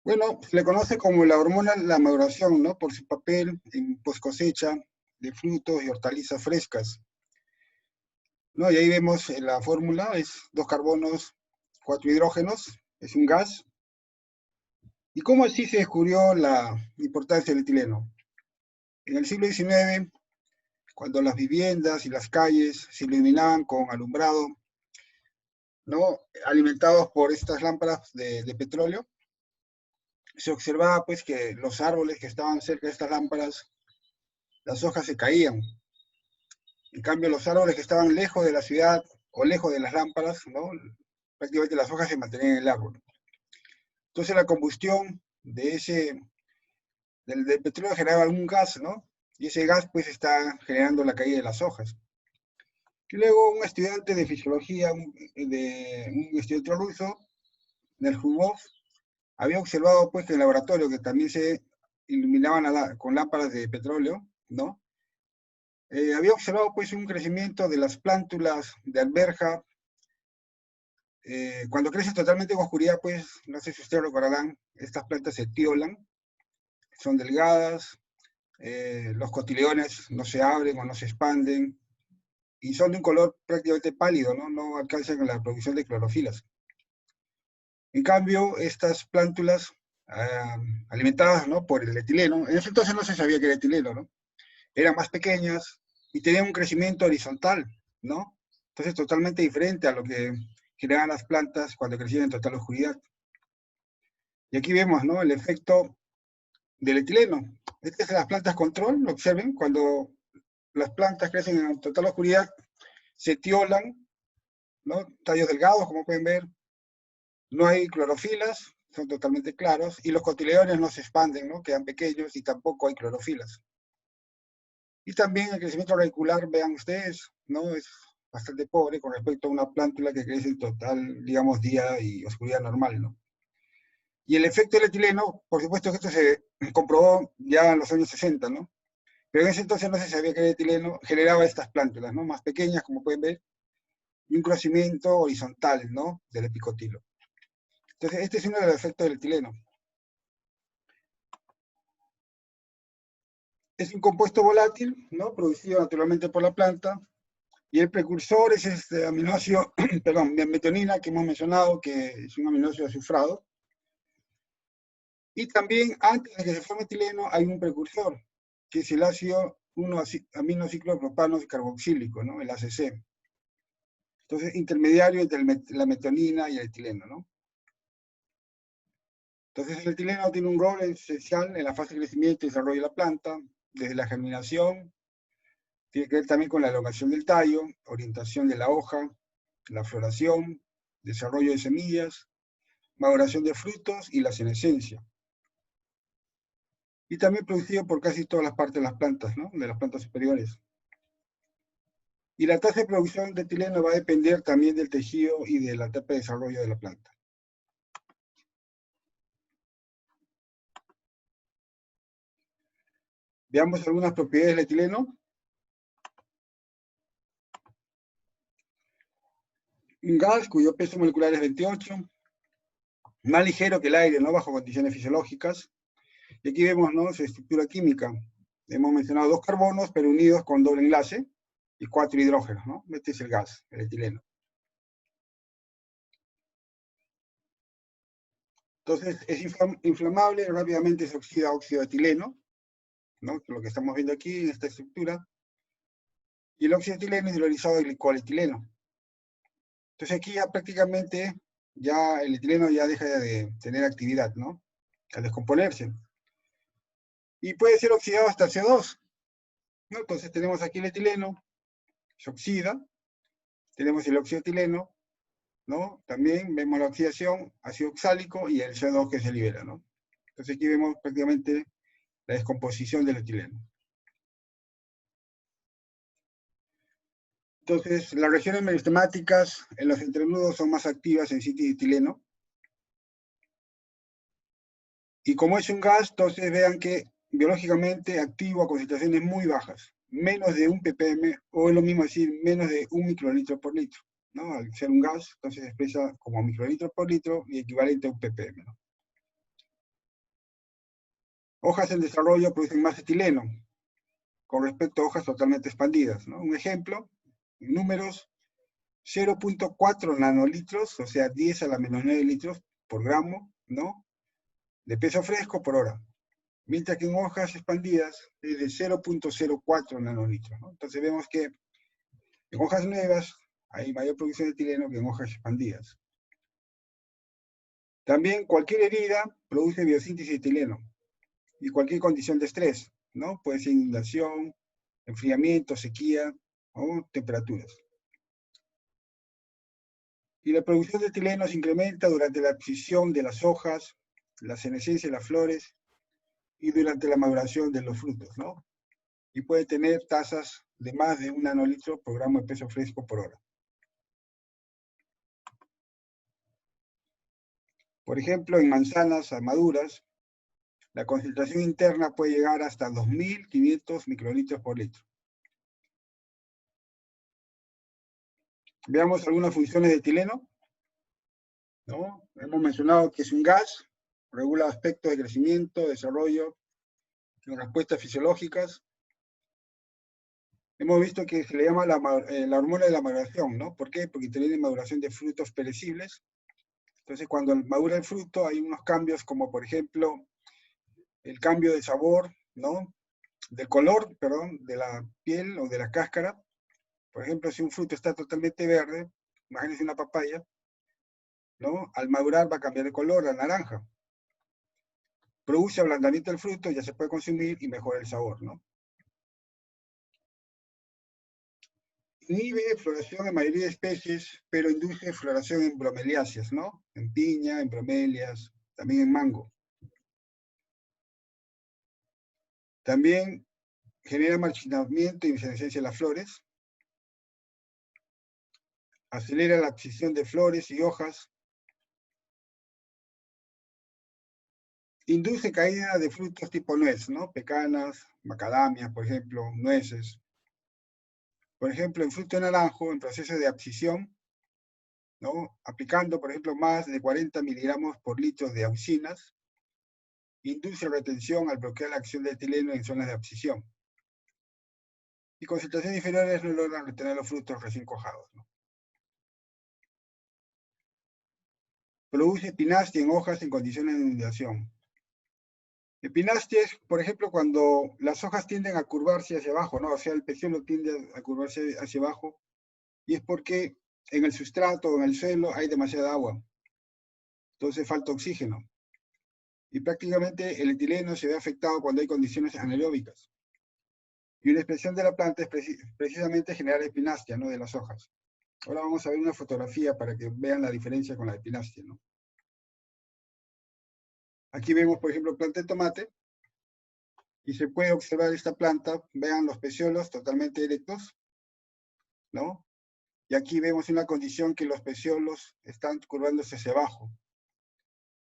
Bueno, se le conoce como la hormona de la maduración, ¿no? Por su papel en post cosecha de frutos y hortalizas frescas, ¿no? Y ahí vemos la fórmula, es dos carbonos, cuatro hidrógenos, es un gas. ¿Y cómo así se descubrió la importancia del etileno? En el siglo XIX, cuando las viviendas y las calles se iluminaban con alumbrado, ¿no? Alimentados por estas lámparas de petróleo, se observaba pues que los árboles que estaban cerca de estas lámparas, las hojas se caían. En cambio, los árboles que estaban lejos de la ciudad o lejos de las lámparas, ¿no? Prácticamente las hojas se mantenían en el árbol. Entonces la combustión del petróleo generaba algún gas, ¿no? Y ese gas pues está generando la caída de las hojas. Y luego un estudiante de fisiología, un estudiante ruso, Nerjubov, había observado pues que en el laboratorio que también se iluminaban con lámparas de petróleo, ¿no? Había observado pues un crecimiento de las plántulas de alberja. Cuando crecen totalmente en oscuridad, pues, no sé si ustedes recordarán, estas plantas se tiolan, son delgadas, los cotiledones no se abren o no se expanden, y son de un color prácticamente pálido, ¿no? No alcanzan la producción de clorofilas. En cambio, estas plántulas alimentadas, ¿no? Por el etileno, en ese entonces no se sabía que era etileno, ¿no? Eran más pequeñas y tenían un crecimiento horizontal, ¿no? Entonces totalmente diferente a lo que generaban las plantas cuando crecían en total oscuridad. Y aquí vemos, ¿no? El efecto del etileno. Estas son las plantas control, observen, cuando las plantas crecen en total oscuridad, se tiolan, ¿no? Tallos delgados, como pueden ver, no hay clorofilas, son totalmente claros, y los cotiledones no se expanden, ¿no? Quedan pequeños y tampoco hay clorofilas. Y también el crecimiento radicular, vean ustedes, ¿no? Es bastante pobre con respecto a una plántula que crece en total, digamos, día y oscuridad normal, ¿no? Y el efecto del etileno, por supuesto que esto se comprobó ya en los años 60, ¿no? Pero en ese entonces no se sabía que el etileno generaba estas plántulas, ¿no? Más pequeñas, como pueden ver, y un crecimiento horizontal, ¿no? Del epicotilo. Entonces, este es uno de los efectos del etileno. Es un compuesto volátil, ¿no? Producido naturalmente por la planta, y el precursor es este aminoácido, perdón, metionina que hemos mencionado, que es un aminoácido azufrado. Y también, antes de que se forme etileno, hay un precursor, que es el ácido 1-aminociclopropano carboxílico, ¿no? El ACC. Entonces, intermediario entre la metionina y el etileno, ¿no? Entonces, el etileno tiene un rol esencial en la fase de crecimiento y desarrollo de la planta, desde la germinación, tiene que ver también con la elongación del tallo, orientación de la hoja, la floración, desarrollo de semillas, maduración de frutos y la senescencia. Y también producido por casi todas las partes de las plantas, ¿no? De las plantas superiores. Y la tasa de producción de etileno va a depender también del tejido y de la etapa de desarrollo de la planta. Veamos algunas propiedades del etileno. Un gas cuyo peso molecular es 28, más ligero que el aire, ¿no? Bajo condiciones fisiológicas. Y aquí vemos, ¿no? Su estructura química. Hemos mencionado dos carbonos, pero unidos con doble enlace, y cuatro hidrógenos, ¿no? Este es el gas, el etileno. Entonces, es inflamable, rápidamente se oxida a óxido de etileno, ¿no? Lo que estamos viendo aquí en esta estructura. Y el óxido de etileno es hidrolizado al coletileno. Entonces, aquí ya prácticamente, ya el etileno ya deja de tener actividad, ¿no? Al descomponerse. Y puede ser oxidado hasta CO2, ¿no? Entonces, tenemos aquí el etileno, se oxida, tenemos el óxido de etileno, ¿no? También vemos la oxidación, ácido oxálico y el CO2 que se libera, ¿no? Entonces aquí vemos prácticamente la descomposición del etileno. Entonces, las regiones meristemáticas en los entrenudos son más activas en sitio de etileno. Y como es un gas, entonces vean que biológicamente activo a concentraciones muy bajas, menos de 1 ppm, o es lo mismo decir, menos de 1 microlitro por litro, ¿no? Al ser un gas, entonces se expresa como microlitro por litro y equivalente a 1 ppm, ¿no? Hojas en desarrollo producen más etileno con respecto a hojas totalmente expandidas, ¿no? Un ejemplo, números 0.4 nanolitros, o sea, 10 a la menos 9 litros por gramo, ¿no? De peso fresco por hora. Mientras que en hojas expandidas es de 0.04 nanolitros, ¿no? Entonces vemos que en hojas nuevas hay mayor producción de etileno que en hojas expandidas. También cualquier herida produce biosíntesis de etileno y cualquier condición de estrés, ¿no? Puede ser inundación, enfriamiento, sequía o temperaturas. Y la producción de etileno se incrementa durante la abscisión de las hojas, la senescencia de las flores y durante la maduración de los frutos, ¿no? Y puede tener tasas de más de 1 nanolitro por gramo de peso fresco por hora. Por ejemplo, en manzanas maduras, la concentración interna puede llegar hasta 2.500 microlitros por litro. Veamos algunas funciones de etileno, ¿no? Hemos mencionado que es un gas, regula aspectos de crecimiento, desarrollo, en respuestas fisiológicas. Hemos visto que se le llama la hormona de la maduración, ¿no? ¿Por qué? Porque interviene en maduración de frutos perecibles. Entonces, cuando madura el fruto, hay unos cambios como, por ejemplo, el cambio de sabor, ¿no? De color, perdón, de la piel o de la cáscara. Por ejemplo, si un fruto está totalmente verde, imagínense una papaya, ¿no? Al madurar va a cambiar de color a naranja. Produce ablandamiento del fruto, ya se puede consumir y mejora el sabor, ¿no? Inhibe floración en mayoría de especies, pero induce floración en bromeliáceas, ¿no? En piña, en bromelias, también en mango. También genera marchitamiento y senescencia de las flores. Acelera la abscisión de flores y hojas. Induce caída de frutos tipo nuez, ¿no? Pecanas, macadamias, por ejemplo, nueces. Por ejemplo, en fruto de naranjo, en proceso de abscisión, ¿no? Aplicando, por ejemplo, más de 40 miligramos por litro de auxinas, induce retención al bloquear la acción de etileno en zonas de abscisión. Y concentraciones inferiores no logran retener los frutos recién cuajados, ¿no? Produce pinastia en hojas en condiciones de inundación. Pinastia es, por ejemplo, cuando las hojas tienden a curvarse hacia abajo, ¿no? O sea, el peciolo tiende a curvarse hacia abajo, y es porque en el sustrato o en el suelo hay demasiada agua. Entonces falta oxígeno. Y prácticamente el etileno se ve afectado cuando hay condiciones anaeróbicas. Y una expresión de la planta es precisamente generar epinastia, ¿no? De las hojas. Ahora vamos a ver una fotografía para que vean la diferencia con la epinastia, ¿no? Aquí vemos, por ejemplo, planta de tomate, y se puede observar esta planta, vean los peciolos totalmente erectos, ¿no? Y aquí vemos una condición que los peciolos están curvándose hacia abajo.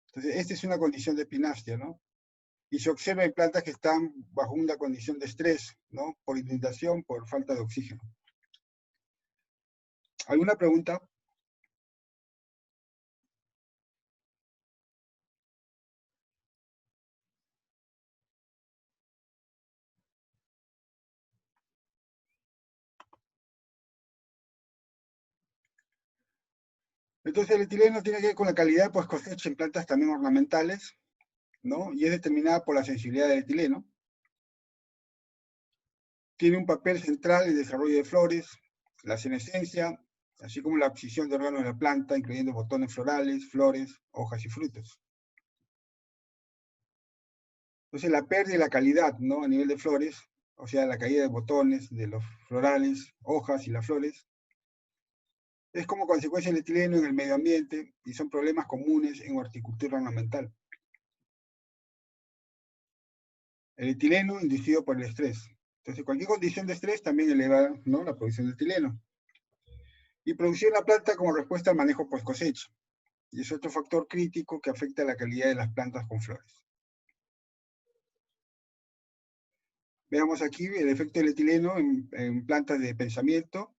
Entonces, esta es una condición de epinastia, ¿no? Y se observa en plantas que están bajo una condición de estrés, ¿no? Por inundación, por falta de oxígeno. ¿Alguna pregunta? Entonces, el etileno tiene que ver con la calidad pues cosecha en plantas también ornamentales, ¿no? Y es determinada por la sensibilidad del etileno. Tiene un papel central en el desarrollo de flores, la senescencia, así como la abscisión de órganos de la planta, incluyendo botones florales, flores, hojas y frutos. Entonces, la pérdida de la calidad, ¿no? A nivel de flores, o sea, la caída de botones, de los florales, hojas y las flores, es como consecuencia del etileno en el medio ambiente y son problemas comunes en horticultura ornamental. El etileno inducido por el estrés. Entonces, cualquier condición de estrés también eleva, ¿no? La producción de etileno. Y producir la planta como respuesta al manejo post cosecha. Y es otro factor crítico que afecta la calidad de las plantas con flores. Veamos aquí el efecto del etileno en plantas de pensamiento.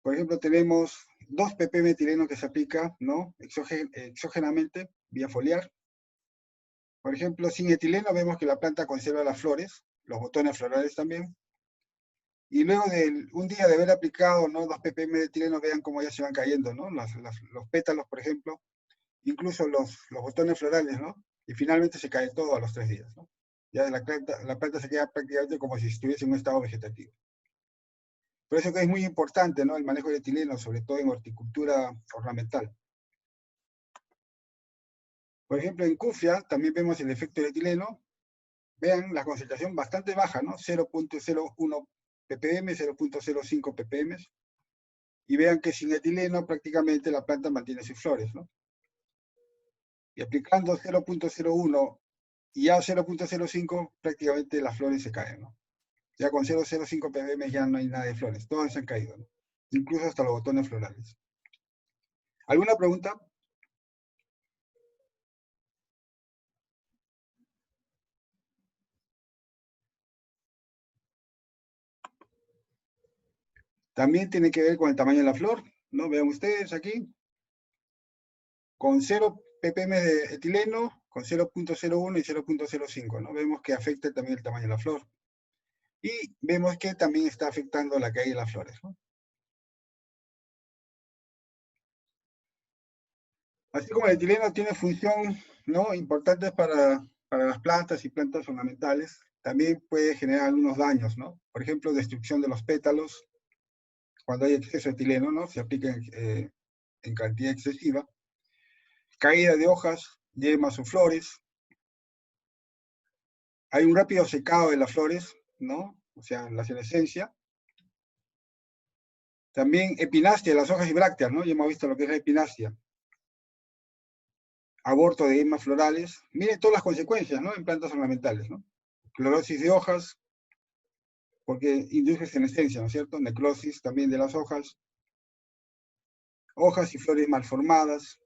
Por ejemplo, tenemos 2 ppm etileno que se aplica, ¿no? Exógenamente, vía foliar. Por ejemplo, sin etileno vemos que la planta conserva las flores, los botones florales también. Y luego de un día de haber aplicado, ¿no?, 2 ppm de etileno, vean cómo ya se van cayendo, ¿no? Los pétalos, por ejemplo, incluso los botones florales, ¿no? Y finalmente se cae todo a los 3 días, ¿no? Ya la planta se queda prácticamente como si estuviese en un estado vegetativo. Por eso que es muy importante, ¿no?, el manejo de etileno, sobre todo en horticultura ornamental. Por ejemplo, en cufia también vemos el efecto del etileno. Vean la concentración bastante baja, ¿no? 0.01 ppm, 0.05 ppm. Y vean que sin etileno prácticamente la planta mantiene sus flores, ¿no? Y aplicando 0.01 y ya 0.05 prácticamente las flores se caen, ¿no? Ya con 0.05 ppm ya no hay nada de flores, todas se han caído, ¿no? Incluso hasta los botones florales. ¿Alguna pregunta? También tiene que ver con el tamaño de la flor, ¿no? Vean ustedes aquí, con 0 ppm de etileno, con 0.01 y 0.05, ¿no? Vemos que afecta también el tamaño de la flor. Y vemos que también está afectando la caída de las flores, ¿no? Así como el etileno tiene función, ¿no?, importante para las plantas y plantas ornamentales, también puede generar algunos daños, ¿no? Por ejemplo, destrucción de los pétalos, cuando hay exceso de etileno, ¿no? Se aplica en cantidad excesiva. Caída de hojas, yemas o flores. Hay un rápido secado de las flores, ¿no? O sea, la senescencia. También epinastia de las hojas y brácteas, ¿no? Ya hemos visto lo que es la epinastia. Aborto de yemas florales. Miren todas las consecuencias, ¿no?, en plantas ornamentales, ¿no? Clorosis de hojas, porque induce senescencia, ¿no es cierto? Necrosis también de las hojas. Hojas y flores malformadas.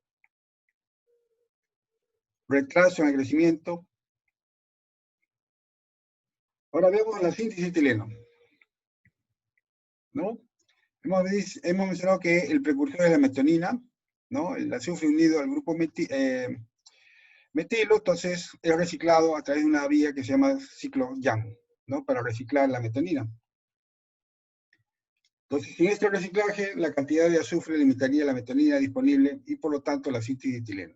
Retraso en el crecimiento. Ahora vemos la síntesis de etileno, ¿no? Hemos mencionado que el precursor es la metionina, ¿no? El azufre unido al grupo metilo, entonces es reciclado a través de una vía que se llama ciclo Young, ¿no?, para reciclar la metionina. Entonces, sin este reciclaje, la cantidad de azufre limitaría la metionina disponible y, por lo tanto, la síntesis de etileno.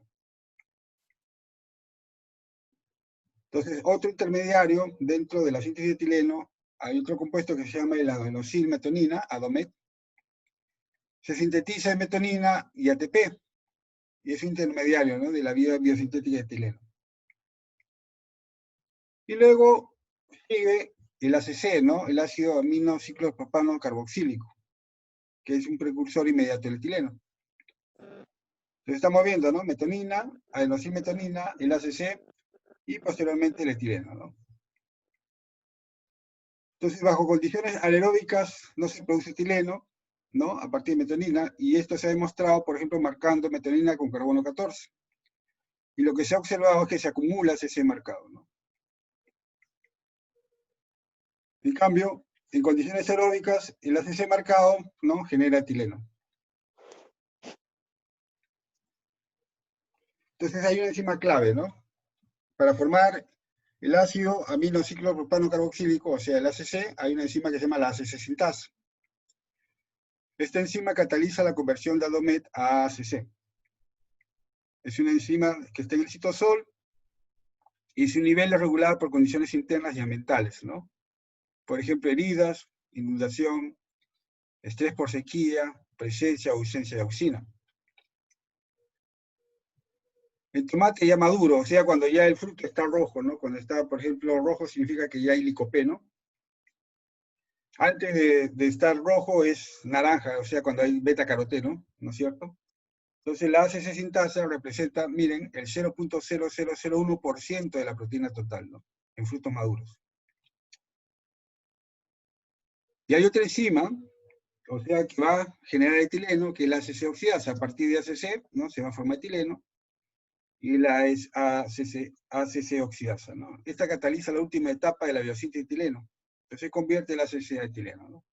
Entonces, otro intermediario dentro de la síntesis de etileno, hay otro compuesto que se llama el adenosilmetonina, ADOMET. Se sintetiza en metonina y ATP, y es un intermediario, ¿no?, de la vía biosintética de etileno. Y luego sigue el ACC, ¿no?, el ácido amino ciclopropano carboxílico, que es un precursor inmediato del etileno. Entonces estamos viendo, ¿no?, metonina, adenosilmetonina, el ACC y posteriormente el etileno, ¿no? Entonces, bajo condiciones anaeróbicas no se produce etileno, ¿no?, a partir de metonina, y esto se ha demostrado, por ejemplo, marcando metonina con carbono 14. Y lo que se ha observado es que se acumula ese marcado, ¿no? En cambio, en condiciones aeróbicas, el ACC marcado, ¿no?, genera etileno. Entonces hay una enzima clave, ¿no?, para formar el ácido aminociclopropano carboxílico, o sea, el ACC, hay una enzima que se llama la ACC sintasa. Esta enzima cataliza la conversión de ADOMET a ACC. Es una enzima que está en el citosol y su nivel es regulado por condiciones internas y ambientales, ¿no? Por ejemplo, heridas, inundación, estrés por sequía, presencia o ausencia de auxina. El tomate ya maduro, o sea, cuando ya el fruto está rojo, ¿no? Cuando está, por ejemplo, rojo significa que ya hay licopeno. Antes de estar rojo es naranja, o sea, cuando hay beta-caroteno, ¿no es cierto? Entonces la ACC sintasa representa, miren, el 0.0001% de la proteína total, ¿no?, en frutos maduros. Y hay otra enzima, o sea, que va a generar etileno, que es la ACC oxidasa. A partir de ACC, ¿no?, se va a formar etileno, y la es ACC oxidasa, ¿no? Esta cataliza la última etapa de la biosíntesis de etileno. Entonces convierte la ACC a etileno, ¿no?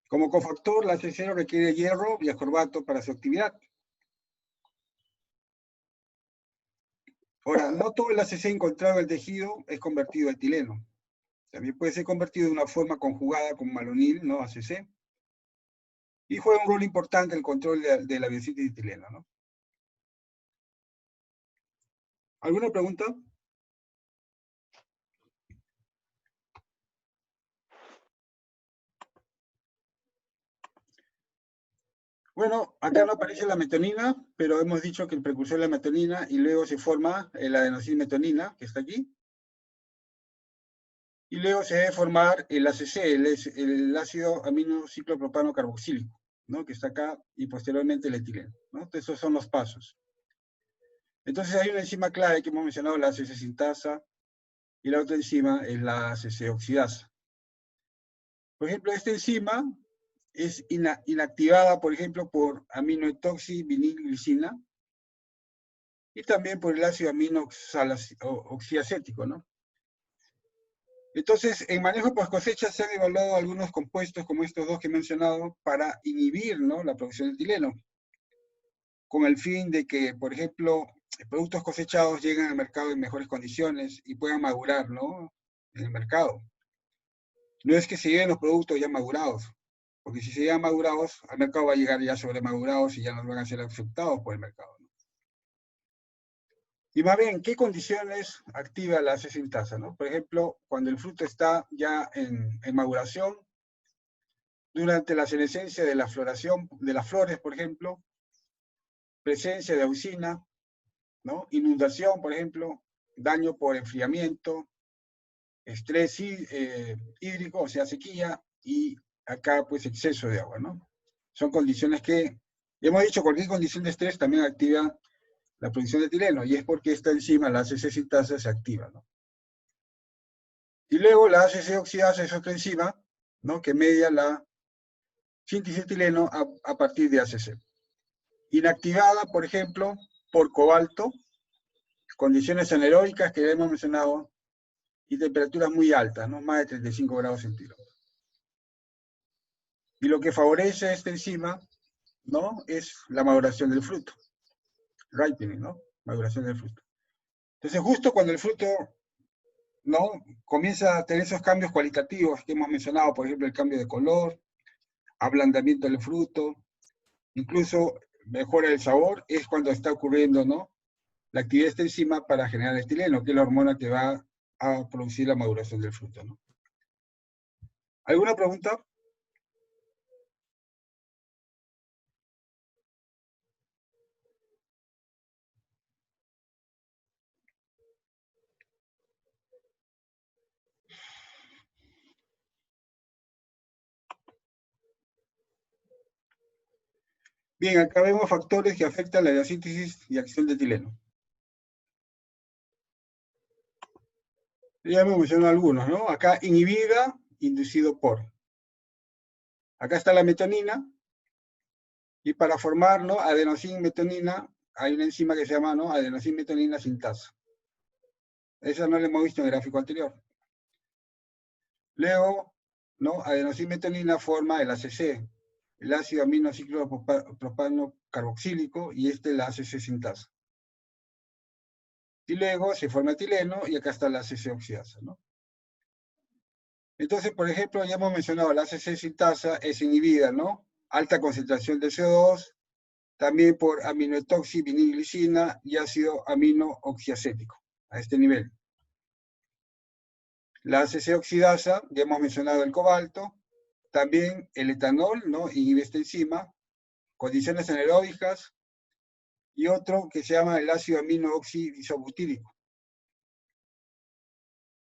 Como cofactor, la ACC requiere hierro y ascorbato para su actividad. Ahora, no todo el ACC encontrado en el tejido es convertido a etileno. También puede ser convertido de una forma conjugada con malonil, ¿no? ACC. Y juega un rol importante en el control de la biosíntesis de etileno, ¿no? ¿Alguna pregunta? Bueno, acá no aparece la metonina, pero hemos dicho que el precursor es la metonina y luego se forma la adenosinmetonina, que está aquí. Y luego se debe formar el ACC, el ácido amino ciclopropano carboxílico, ¿no? Que está acá, y posteriormente el etileno, ¿no? Entonces, esos son los pasos. Entonces hay una enzima clave que hemos mencionado, la ACC sintasa, y la otra enzima es la ACC oxidasa. Por ejemplo, esta enzima es inactivada, por ejemplo, por aminoetoxivinilglicina y también por el ácido amino oxiacético, ¿no? Entonces, en manejo post cosecha se han evaluado algunos compuestos como estos dos que he mencionado para inhibir, ¿no?, la producción de etileno, con el fin de que, por ejemplo, productos cosechados lleguen al mercado en mejores condiciones y puedan madurar, ¿no?, en el mercado. No es que se lleven los productos ya madurados, porque si se llegan madurados, al mercado va a llegar ya sobremadurados y ya no van a ser aceptados por el mercado, ¿no? Y más bien, ¿qué condiciones activa la C-sintasa, ¿no? Por ejemplo, cuando el fruto está ya en maduración, durante la senescencia de la floración de las flores, por ejemplo, presencia de auxina, ¿no? Inundación, por ejemplo, daño por enfriamiento, estrés hídrico, o sea, sequía, y acá pues exceso de agua, ¿no? Son condiciones que, hemos dicho, cualquier condición de estrés también activa la producción de etileno, y es porque esta enzima, la ACC sintasa, se activa, ¿no? Y luego la ACC oxidasa es otra enzima, ¿no?, que media la síntesis de etileno a partir de ACC. Inactivada, por ejemplo, por cobalto, condiciones anaeróbicas que ya hemos mencionado, y temperaturas muy altas, ¿no?, más de 35 grados centígrados. Y lo que favorece esta enzima, ¿no?, es la maduración del fruto, ripening, ¿no?, maduración del fruto. Entonces, justo cuando el fruto, ¿no?, comienza a tener esos cambios cualitativos que hemos mencionado, por ejemplo, el cambio de color, ablandamiento del fruto, incluso mejora el sabor, es cuando está ocurriendo, ¿no?, la actividad de esta enzima para generar etileno, que es la hormona que va a producir la maduración del fruto, ¿no? ¿Alguna pregunta? Bien, acá vemos factores que afectan la biosíntesis y acción de etileno. Ya hemos mencionado algunos, ¿no? Acá inhibida, inducido por. Acá está la metonina, y para formar, ¿no?, adenosin-metonina, hay una enzima que se llama, ¿no?, adenosin-metonina sintasa. Esa no la hemos visto en el gráfico anterior. Luego, ¿no?, adenosin-metonina forma el ACC, el ácido amino ciclopropano carboxílico, y la ACC sintasa. Y luego se forma etileno, y acá está la ACC oxidasa, ¿no? Entonces, por ejemplo, ya hemos mencionado, la ACC sintasa es inhibida, ¿no? Alta concentración de CO2, también por aminoetoxivinilglicina y ácido amino oxiacético, a este nivel. La ACC oxidasa, ya hemos mencionado el cobalto, también el etanol, ¿no?, inhibe esta enzima, condiciones anaeróbicas, y otro que se llama el ácido amino oxidisobutírico.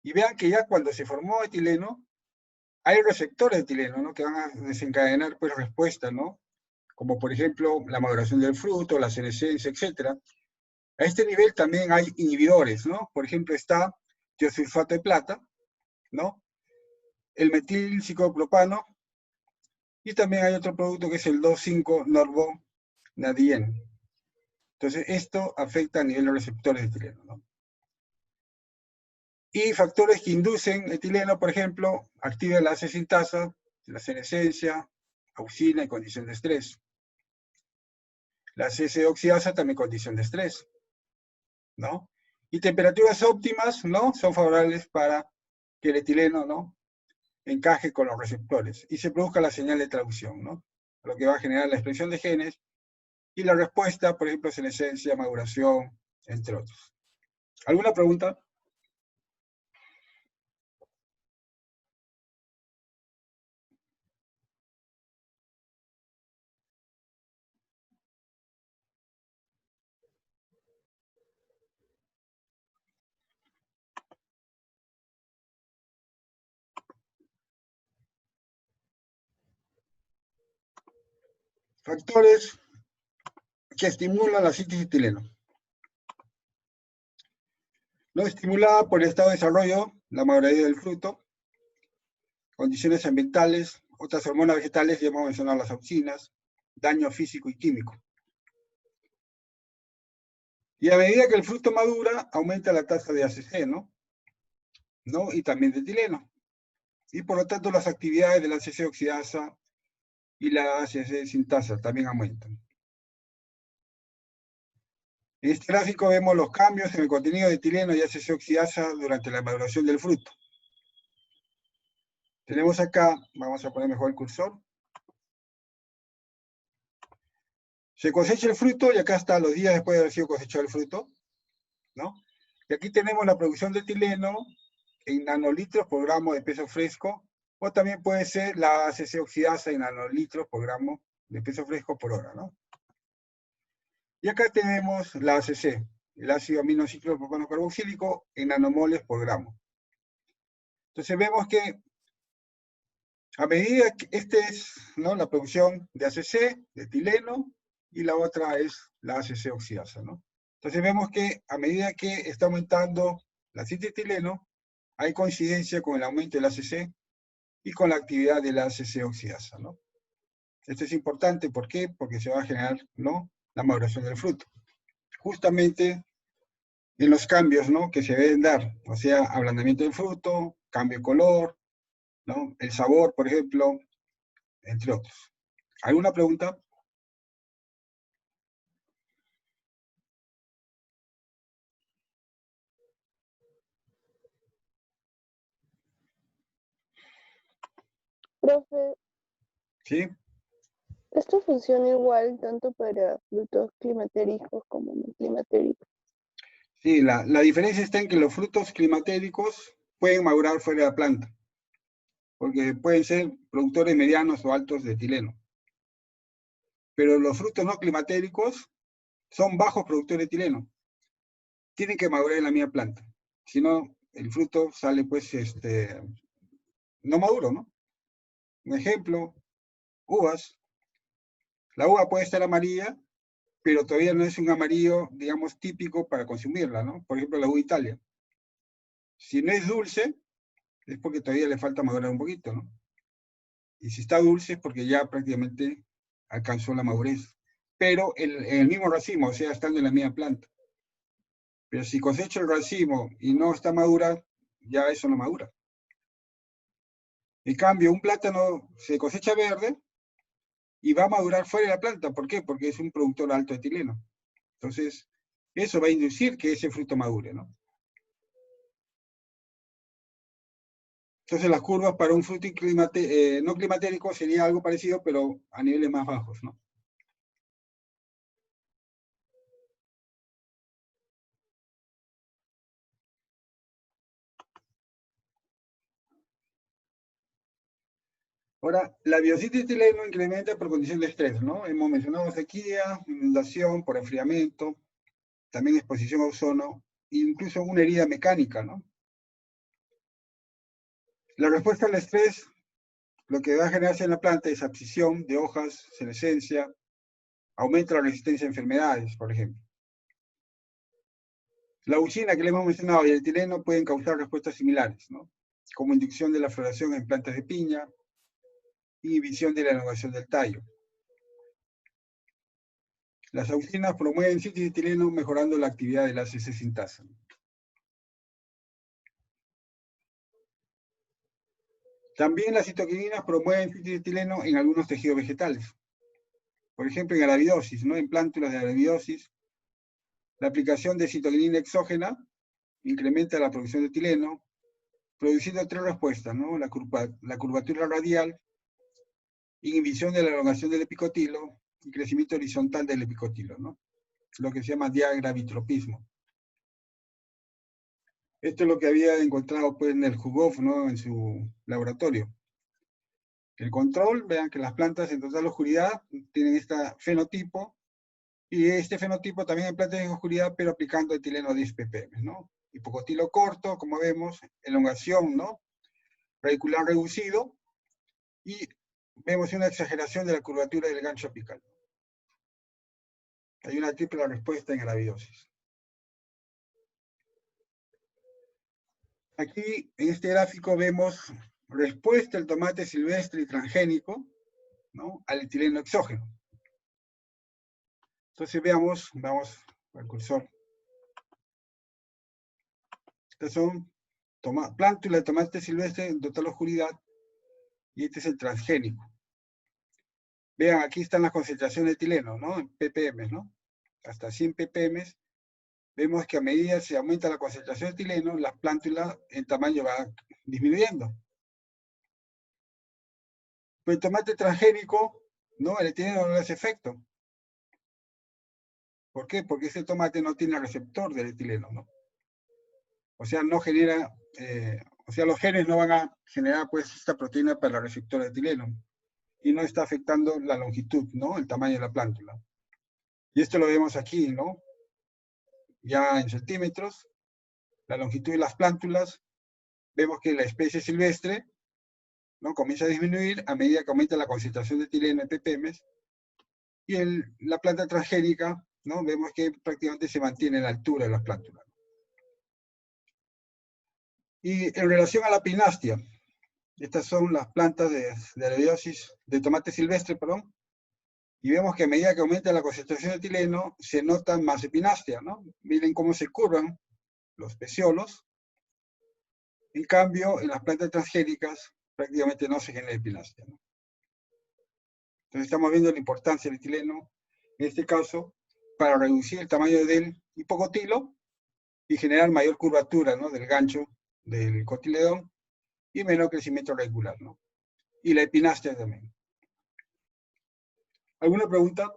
Y vean que ya cuando se formó etileno, hay receptores de etileno, ¿no?, que van a desencadenar pues respuesta, ¿no?, como por ejemplo la maduración del fruto, la senescencia, etc. A este nivel también hay inhibidores, ¿no? Por ejemplo está tiosulfato de plata, ¿no?, el metilciclopropano, y también hay otro producto que es el 2,5-norbonadien. Entonces esto afecta a nivel de los receptores de etileno, ¿no? Y factores que inducen etileno, por ejemplo, activa la ACC sintasa, la senescencia, auxina y condición de estrés. La ACC oxidasa también condición de estrés, ¿no? Y temperaturas óptimas, ¿no? Son favorables para que el etileno, ¿no? Encaje con los receptores y se produzca la señal de traducción, ¿no? Lo que va a generar la expresión de genes y la respuesta, por ejemplo, senescencia, maduración, entre otros. ¿Alguna pregunta? Factores que estimulan la síntesis de etileno. No estimulada por el estado de desarrollo, la mayoría del fruto, condiciones ambientales, otras hormonas vegetales, ya hemos mencionado las auxinas, daño físico y químico. Y a medida que el fruto madura, aumenta la tasa de ACC, ¿no? Y también de etileno. Y por lo tanto, las actividades de la ACC oxidasa y la ACC sintasa también aumentan. En este gráfico vemos los cambios en el contenido de etileno y ACC oxidasa durante la maduración del fruto. Tenemos acá, vamos a poner mejor el cursor. Se cosecha el fruto y acá está los días después de haber sido cosechado el fruto, ¿no? Y aquí tenemos la producción de etileno en nanolitros por gramo de peso fresco, o también puede ser la ACC oxidasa en nanolitros por gramo de peso fresco por hora, ¿no? Y acá tenemos la ACC, el ácido aminociclo propano carboxílico en nanomoles por gramo. Entonces vemos que a medida que esta es, ¿no?, la producción de ACC, de etileno, y la otra es la ACC oxidasa, ¿no? Entonces vemos que a medida que está aumentando la síntesis de etileno, hay coincidencia con el aumento del ACC y con la actividad de la ACC oxidasa, ¿no? Esto es importante, ¿por qué? Porque se va a generar, ¿no?, la maduración del fruto. Justamente en los cambios, ¿no?, que se deben dar, o sea, ablandamiento del fruto, cambio de color, ¿no?, el sabor, por ejemplo, entre otros. ¿Alguna pregunta? Profe, ¿Sí? esto funciona igual tanto para frutos climatéricos como no climatéricos. Sí, la diferencia está en que los frutos climatéricos pueden madurar fuera de la planta, porque pueden ser productores medianos o altos de etileno. Pero los frutos no climatéricos son bajos productores de etileno. Tienen que madurar en la misma planta. Si no, el fruto sale, pues, no maduro, ¿no? Un ejemplo, uvas. La uva puede estar amarilla, pero todavía no es un amarillo, digamos, típico para consumirla, ¿no? Por ejemplo, la uva Italia. Si no es dulce, es porque todavía le falta madurar un poquito, ¿no? Y si está dulce es porque ya prácticamente alcanzó la madurez. Pero en el mismo racimo, o sea, estando en la misma planta. Pero si cosecho el racimo y no está madura, ya eso no madura. En cambio, un plátano se cosecha verde y va a madurar fuera de la planta. ¿Por qué? Porque es un productor alto de etileno. Entonces, eso va a inducir que ese fruto madure, ¿no? Entonces, las curvas para un fruto no climatérico sería algo parecido, pero a niveles más bajos, ¿no? Ahora, la biosíntesis de etileno incrementa por condición de estrés, ¿no? Hemos mencionado sequía, inundación por enfriamiento, también exposición a ozono, e incluso una herida mecánica, ¿no? La respuesta al estrés, lo que va a generarse en la planta es abscisión de hojas, senescencia, aumenta la resistencia a enfermedades, por ejemplo. La auxina que le hemos mencionado y el etileno pueden causar respuestas similares, ¿no? Como inducción de la floración en plantas de piña, inhibición de la elongación del tallo. Las auxinas promueven síntesis de etileno mejorando la actividad de la ACC sintasa. También las citoquininas promueven síntesis de etileno en algunos tejidos vegetales. Por ejemplo, en arabidosis, ¿no? En plántulas de arabidosis, la aplicación de citoquinina exógena incrementa la producción de etileno, produciendo tres respuestas, ¿no? La curvatura radial, inhibición de la elongación del epicotilo y crecimiento horizontal del epicotilo, ¿no? Lo que se llama diagravitropismo. Esto es lo que había encontrado pues, en el Hugov, ¿no? En su laboratorio. El control, vean que las plantas en total oscuridad tienen este fenotipo, y este fenotipo también en plantas en oscuridad, pero aplicando etileno 10 ppm, ¿no? Hipocotilo corto, como vemos, elongación, ¿no? Radicular reducido, y vemos una exageración de la curvatura del gancho apical. Hay una triple respuesta en gravidosis. Aquí, en este gráfico, vemos respuesta del tomate silvestre y transgénico, ¿no? Al etileno exógeno. Entonces veamos, vamos al cursor. Estas son plántulas de tomate silvestre en total oscuridad, y este es el transgénico. Vean, aquí están las concentraciones de etileno, ¿no? En ppm, ¿no? Hasta 100 ppm. Vemos que a medida que se aumenta la concentración de etileno, las plántulas en tamaño va disminuyendo. Pues el tomate transgénico, ¿no? El etileno no le hace efecto. ¿Por qué? Porque ese tomate no tiene receptor del etileno, ¿no? O sea, no genera, o sea, los genes no van a generar pues esta proteína para el receptor de etileno. Y no está afectando la longitud, ¿no? El tamaño de la plántula. Y esto lo vemos aquí, ¿no? Ya en centímetros, la longitud de las plántulas, vemos que la especie silvestre, ¿no? Comienza a disminuir a medida que aumenta la concentración de etileno en ppm, y la planta transgénica, ¿no? Vemos que prácticamente se mantiene en la altura de las plántulas. Y en relación a la pinastia, estas son las plantas de gravidosis de tomate silvestre, perdón, y vemos que a medida que aumenta la concentración de etileno, se nota más epinastia, ¿no? Miren cómo se curvan los peciolos. En cambio, en las plantas transgénicas prácticamente no se genera epinastia, ¿no? Entonces estamos viendo la importancia del etileno, en este caso, para reducir el tamaño del hipocotilo y generar mayor curvatura, ¿no? Del gancho del cotiledón y menor crecimiento radicular, ¿no? Y la epinastia también. ¿Alguna pregunta?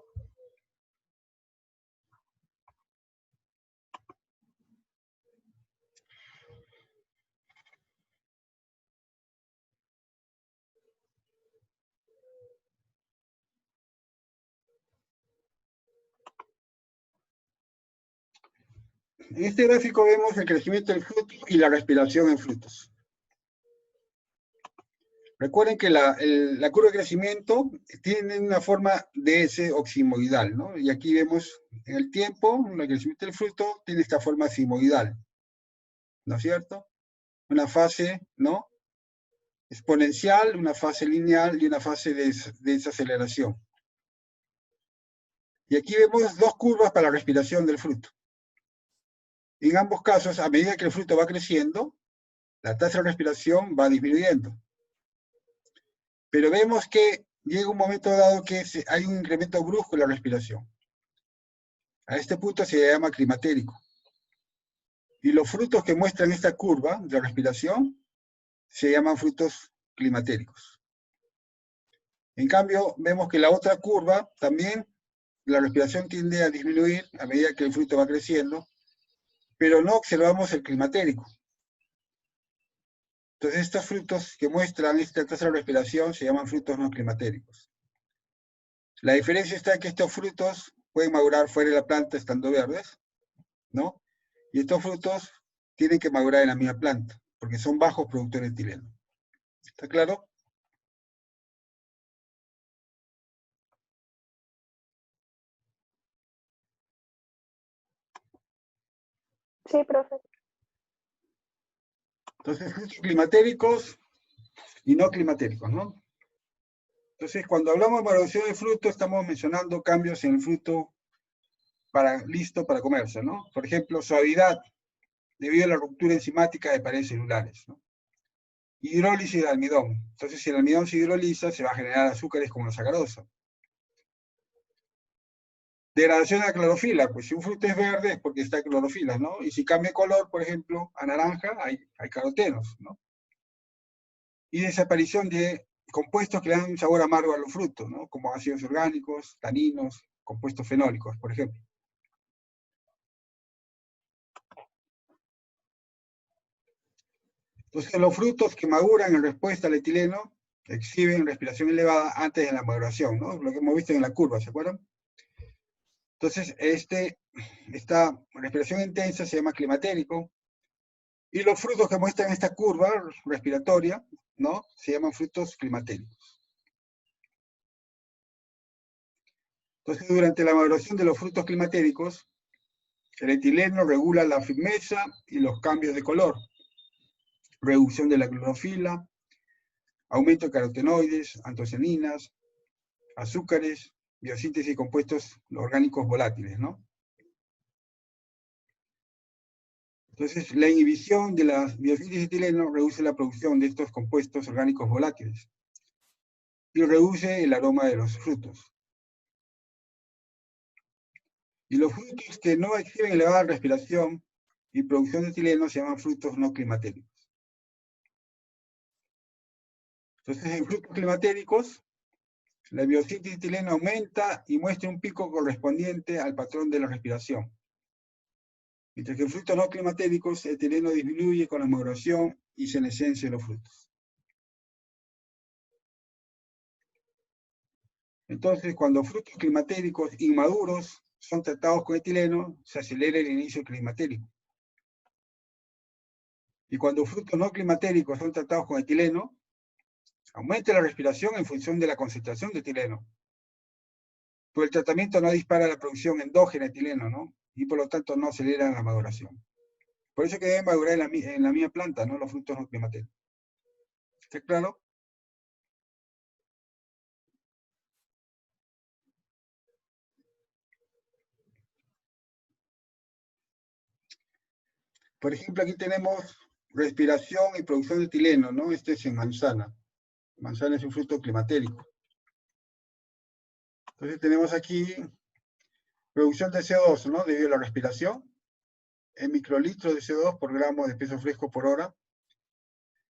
En este gráfico vemos el crecimiento del fruto y la respiración en frutos. Recuerden que la curva de crecimiento tiene una forma de S oximoidal, ¿no? Y aquí vemos en el tiempo, el crecimiento del fruto tiene esta forma simoidal, ¿no es cierto? Una fase, ¿no? Exponencial, una fase lineal y una fase de desaceleración. Y aquí vemos dos curvas para la respiración del fruto. En ambos casos, a medida que el fruto va creciendo, la tasa de respiración va disminuyendo. Pero vemos que llega un momento dado que hay un incremento brusco en la respiración. A este punto se llama climatérico. Y los frutos que muestran esta curva de respiración se llaman frutos climatéricos. En cambio, vemos que la otra curva también, la respiración tiende a disminuir a medida que el fruto va creciendo, pero no observamos el climatérico. Entonces, estos frutos que muestran esta tasa de respiración se llaman frutos no climatéricos. La diferencia está en que estos frutos pueden madurar fuera de la planta estando verdes, ¿no? Y estos frutos tienen que madurar en la misma planta, porque son bajos productores de etileno. ¿Está claro? Sí, profe. Entonces, frutos climatéricos y no climatéricos, ¿no? Entonces, cuando hablamos de maduración de fruto, estamos mencionando cambios en el fruto listo para comerse, ¿no? Por ejemplo, suavidad, debido a la ruptura enzimática de paredes celulares, ¿no? Hidrólisis de almidón. Entonces, si el almidón se hidroliza, se va a generar azúcares como la sacarosa. Degradación de la clorofila, pues si un fruto es verde es porque está clorofila, ¿no? Y si cambia de color, por ejemplo, a naranja, hay carotenos, ¿no? Y desaparición de compuestos que le dan un sabor amargo a los frutos, ¿no? Como ácidos orgánicos, taninos, compuestos fenólicos, por ejemplo. Entonces, los frutos que maduran en respuesta al etileno exhiben respiración elevada antes de la maduración, ¿no? Lo que hemos visto en la curva, ¿se acuerdan? Entonces, esta respiración intensa se llama climatérico, y los frutos que muestran esta curva respiratoria, ¿no? Se llaman frutos climatéricos. Entonces, durante la maduración de los frutos climatéricos, el etileno regula la firmeza y los cambios de color, reducción de la clorofila, aumento de carotenoides, antocianinas, azúcares, biosíntesis de compuestos orgánicos volátiles, ¿no? Entonces, la inhibición de la biosíntesis de etileno reduce la producción de estos compuestos orgánicos volátiles y reduce el aroma de los frutos. Y los frutos que no exhiben elevada respiración y producción de etileno se llaman frutos no climatéricos. Entonces, en frutos climatéricos, la biosíntesis de etileno aumenta y muestra un pico correspondiente al patrón de la respiración. Mientras que en frutos no climatéricos, el etileno disminuye con la maduración y senescencia de los frutos. Entonces, cuando frutos climatéricos inmaduros son tratados con etileno, se acelera el inicio climatérico. Y cuando frutos no climatéricos son tratados con etileno, aumenta la respiración en función de la concentración de etileno. Pero el tratamiento no dispara la producción endógena de etileno, ¿no? Y por lo tanto no acelera la maduración. Por eso que deben madurar en la misma planta, ¿no? Los frutos no climatéricos. ¿Está claro? Por ejemplo, aquí tenemos respiración y producción de etileno, ¿no? Este es en manzana. Manzana es un fruto climatérico. Entonces tenemos aquí producción de CO2, ¿no? Debido a la respiración, en microlitros de CO2 por gramo de peso fresco por hora.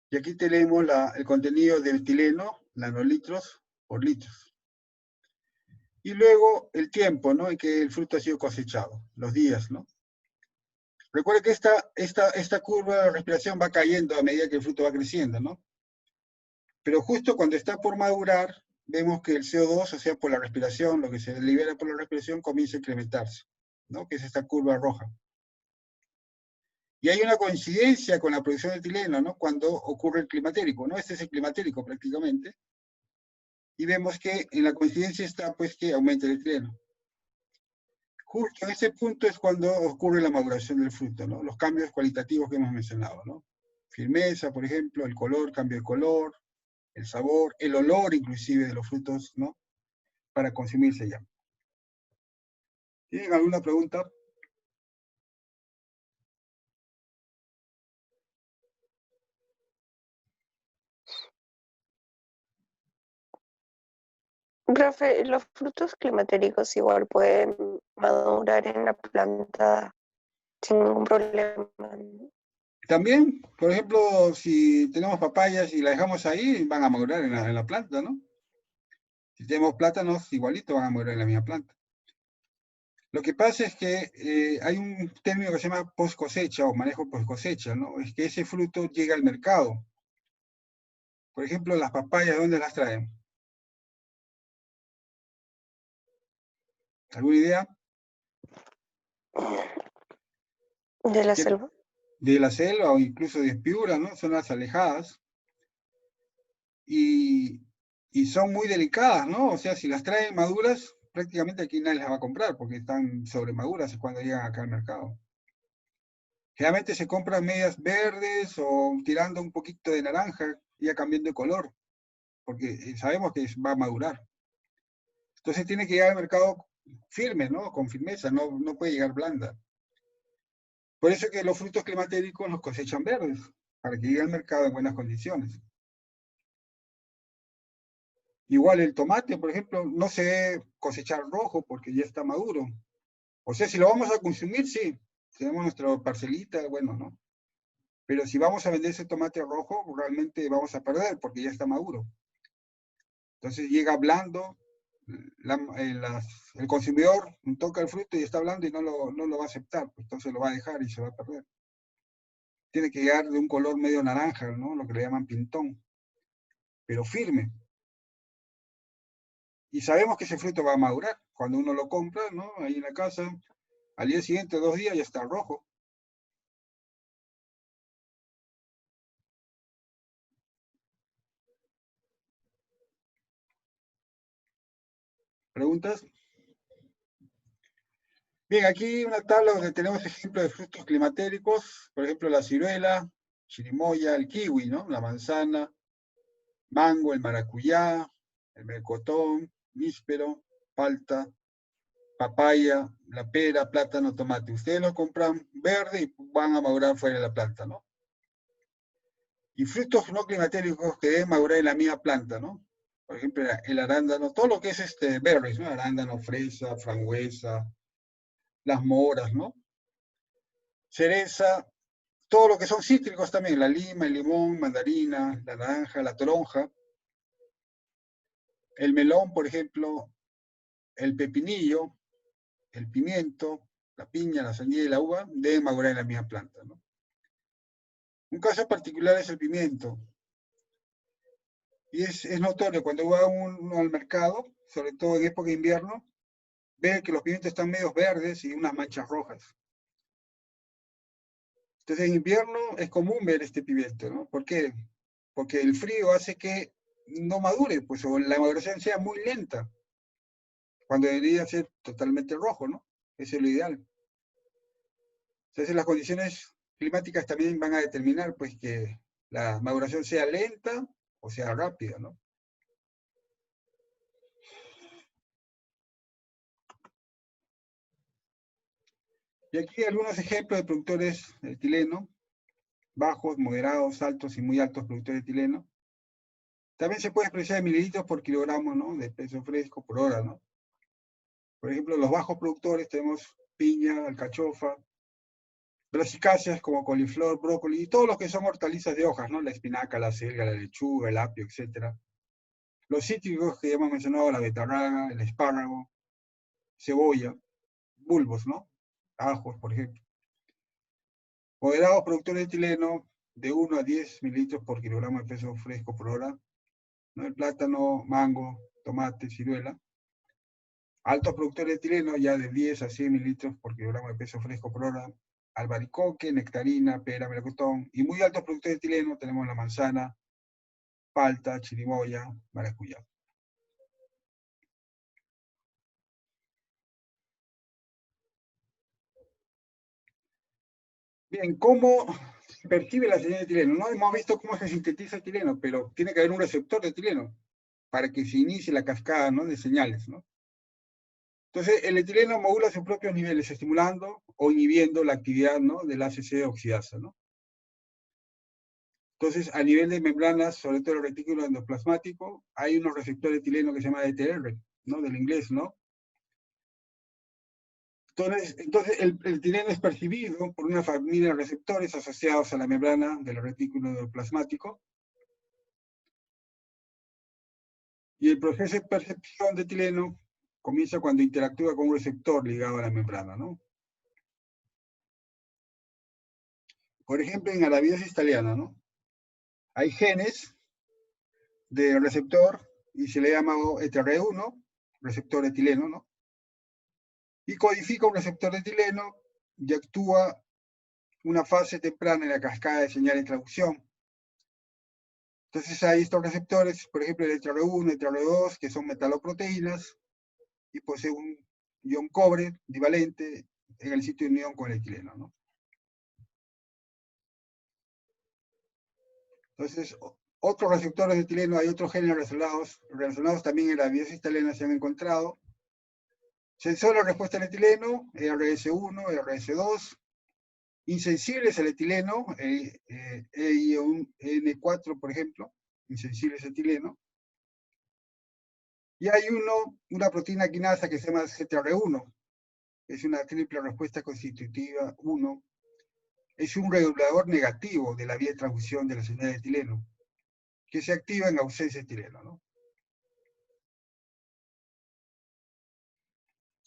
Y aquí tenemos el contenido de etileno, nanolitros por litros. Y luego el tiempo, ¿no? En que el fruto ha sido cosechado, los días, ¿no? Recuerda que esta curva de respiración va cayendo a medida que el fruto va creciendo, ¿no? Pero justo cuando está por madurar, vemos que el CO2, o sea, por la respiración, lo que se libera por la respiración, comienza a incrementarse, ¿no? Que es esta curva roja. Y hay una coincidencia con la producción de etileno, ¿no? Cuando ocurre el climatérico, ¿no? Este es el climatérico prácticamente. Y vemos que en la coincidencia está, pues, que aumenta el etileno. Justo en ese punto es cuando ocurre la maduración del fruto, ¿no? Los cambios cualitativos que hemos mencionado, ¿no? Firmeza, por ejemplo, el color, cambio de color, el sabor, el olor inclusive de los frutos, ¿no? Para consumirse ya. ¿Tienen alguna pregunta? Profe, los frutos climatéricos igual pueden madurar en la planta sin ningún problema, ¿no? También, por ejemplo, si tenemos papayas y las dejamos ahí, van a madurar en la planta, ¿no? Si tenemos plátanos, igualito van a madurar en la misma planta. Lo que pasa es que hay un término que se llama post cosecha o manejo post cosecha, ¿no? Es que ese fruto llega al mercado. Por ejemplo, las papayas, ¿dónde las traen? ¿Alguna idea? De la selva. De la selva o incluso de Piura, ¿no? Zonas alejadas. Y, y son muy delicadas, ¿no? O sea, si las traen maduras, prácticamente aquí nadie las va a comprar porque están sobremaduras cuando llegan acá al mercado. Generalmente se compran medias verdes o tirando un poquito de naranja, ya cambiando de color, porque sabemos que va a madurar. Entonces tiene que llegar al mercado firme, ¿no? Con firmeza, no puede llegar blanda. Por eso es que los frutos climatéricos los cosechan verdes, para que llegue al mercado en buenas condiciones. Igual el tomate, por ejemplo, no se debe cosechar rojo porque ya está maduro. O sea, si lo vamos a consumir, sí. Tenemos nuestra parcelita, bueno, ¿no? Pero si vamos a vender ese tomate rojo, realmente vamos a perder porque ya está maduro. Entonces llega blando, el consumidor toca el fruto y está blando y no lo va a aceptar, pues entonces lo va a dejar y se va a perder. Tiene que llegar de un color medio naranja, ¿no? Lo que le llaman pintón, pero firme. Y sabemos que ese fruto va a madurar. Cuando uno lo compra, ¿no? Ahí en la casa, al día siguiente, 2 días, ya está rojo. ¿Preguntas? Bien, aquí una tabla donde tenemos ejemplos de frutos climatéricos, por ejemplo, la ciruela, chirimoya, el kiwi, ¿no? La manzana, mango, el maracuyá, el melocotón, níspero, palta, papaya, la pera, plátano, tomate. Ustedes lo compran verde y van a madurar fuera de la planta, ¿no? Y frutos no climatéricos que deben madurar en la misma planta, ¿no? Por ejemplo, el arándano, todo lo que es berries, ¿no? Arándano, fresa, frambuesa, las moras, ¿no? Cereza, todo lo que son cítricos también, la lima, el limón, mandarina, la naranja, la toronja, el melón, por ejemplo, el pepinillo, el pimiento, la piña, la sandía y la uva deben madurar en la misma planta, ¿no? Un caso particular es el pimiento. Y es notorio cuando va uno al mercado, sobre todo en época de invierno, ve que los pimientos están medios verdes y unas manchas rojas. Entonces en invierno es común ver este pimiento, ¿no? ¿Por qué? Porque el frío hace que no madure, pues o la maduración sea muy lenta, cuando debería ser totalmente rojo, ¿no? Eso es lo ideal. Entonces las condiciones climáticas también van a determinar pues que la maduración sea lenta o sea rápida, ¿no? Y aquí algunos ejemplos de productores de etileno, bajos, moderados, altos y muy altos productores de etileno. También se puede expresar en mililitros por kilogramo, ¿no? De peso fresco por hora, ¿no? Por ejemplo, los bajos productores tenemos piña, alcachofa, brasicáceas como coliflor, brócoli y todos los que son hortalizas de hojas, ¿no? La espinaca, la selga, la lechuga, el apio, etc. Los cítricos que ya hemos mencionado, la betarraga, el espárrago, cebolla, bulbos, ¿no? Ajos, por ejemplo. Moderados productores de etileno de 1 a 10 mililitros por kilogramo de peso fresco por hora, ¿no? El plátano, mango, tomate, ciruela. Altos productores de etileno ya de 10 a 100 mililitros por kilogramo de peso fresco por hora. Albaricoque, nectarina, pera, melocotón. Y muy altos productores de etileno tenemos la manzana, palta, chirimoya, maracuyá. Bien, ¿cómo se percibe la señal de etileno? No hemos visto cómo se sintetiza etileno, pero tiene que haber un receptor de etileno para que se inicie la cascada, ¿no? De señales, ¿no? Entonces, el etileno modula sus propios niveles, estimulando o inhibiendo la actividad, ¿no? Del ACC oxidasa, ¿no? Entonces, a nivel de membranas, sobre todo el retículo endoplasmático, hay unos receptores de etileno que se llama ETR, ¿no? Del inglés, ¿no? Entonces el etileno es percibido por una familia de receptores asociados a la membrana del retículo endoplasmático. Y el proceso de percepción de etileno comienza cuando interactúa con un receptor ligado a la membrana, ¿no? Por ejemplo, en Arabidopsis thaliana, ¿no? Hay genes de receptor y se le llama ETR1, receptor etileno, ¿no? Y codifica un receptor de etileno y actúa una fase temprana en la cascada de señal de traducción. Entonces hay estos receptores, por ejemplo el ETR1, ETR2, que son metaloproteínas y posee un ion cobre divalente en el sitio de unión con el etileno, ¿no? Entonces, otros receptores de etileno, hay otros genes relacionados también en la biosis talena se han encontrado. Sensor de respuesta al etileno, ERS1, ERS2, insensibles al etileno, EION-N4, por ejemplo, insensibles al etileno. Y hay una proteína quinasa que se llama CTR1, es una triple respuesta constitutiva 1, es un regulador negativo de la vía de transfusión de la señal de etileno, que se activa en ausencia de etileno, ¿no?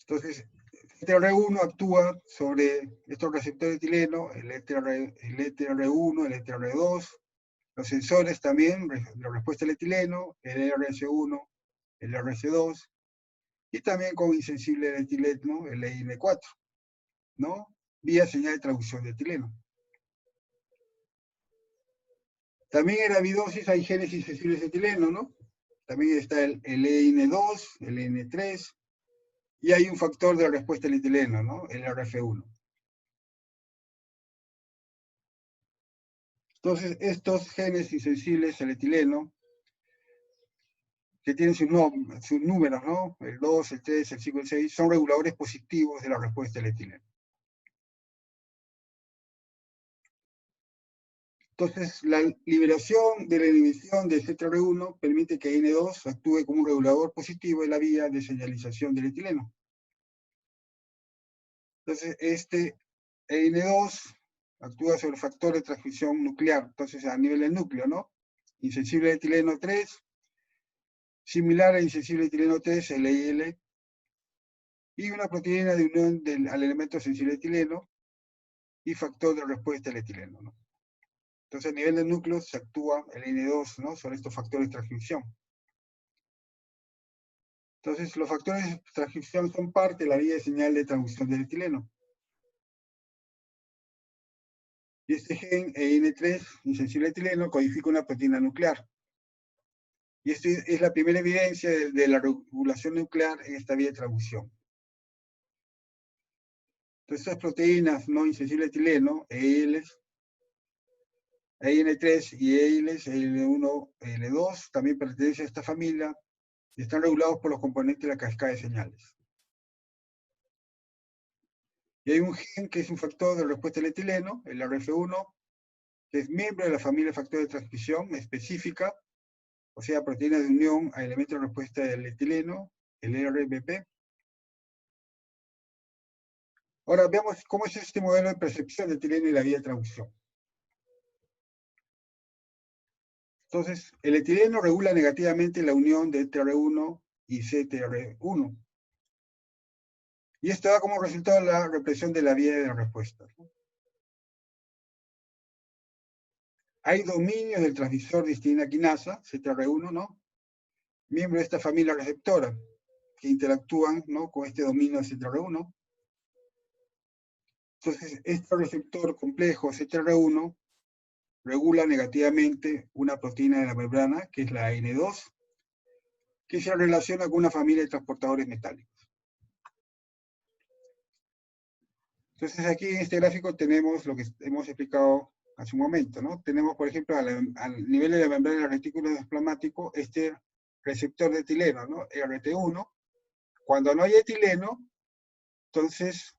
Entonces, el ETR1 actúa sobre estos receptores de etileno, el ETR1, el ETR2, los sensores también, la respuesta al etileno, el RS1, el RS2, y también con insensible al etileno, el EIN4, ¿no? Vía señal de transfusión de etileno. También en la acidosis hay genes insensibles a etileno, ¿no? También está el EIN2, el EIN3, y hay un factor de respuesta al etileno, ¿no? El RF1. Entonces, estos genes insensibles al etileno, que tienen sus números, ¿no? El 2, el 3, el 5, el 6, son reguladores positivos de la respuesta al etileno. Entonces, la liberación de la inhibición de CTR1 permite que N2 actúe como un regulador positivo de la vía de señalización del etileno. Entonces, este N2 actúa sobre el factor de transcripción nuclear, entonces a nivel del núcleo, ¿no? Insensible al etileno 3, similar a insensible al etileno 3, LIL, y una proteína de unión al elemento sensible al etileno y factor de respuesta al etileno, ¿no? Entonces, a nivel del núcleo se actúa el N2, ¿no? Sobre estos factores de transcripción. Entonces, los factores de transcripción son parte de la vía de señal de transducción del etileno. Y este gen EN3, insensible al etileno, codifica una proteína nuclear. Y esta es la primera evidencia de la regulación nuclear en esta vía de transducción. Entonces, estas proteínas no insensibles al etileno, EILs, EN3 y EILs, EL1, EL2, también pertenecen a esta familia y están regulados por los componentes de la cascada de señales. Y hay un gen que es un factor de respuesta al etileno, el RF1, que es miembro de la familia de factores de transcripción específica, o sea, proteína de unión a elementos de respuesta del etileno, el RBP. Ahora veamos cómo es este modelo de percepción de etileno y la vía de transducción. Entonces, el etileno regula negativamente la unión de TR1 y CTR1. Y esto da como resultado la represión de la vía de respuesta. Hay dominios del transmisor de histidina quinasa, CTR1, ¿no? Miembro de esta familia receptora, que interactúan, ¿no? Con este dominio de CTR1. Entonces, este receptor complejo CTR1 regula negativamente una proteína de la membrana, que es la N2, que se relaciona con una familia de transportadores metálicos. Entonces, aquí en este gráfico tenemos lo que hemos explicado hace un momento, ¿no? Tenemos, por ejemplo, al nivel de la membrana del retículo endoplasmático, este receptor de etileno, ¿no? RT1. Cuando no hay etileno, entonces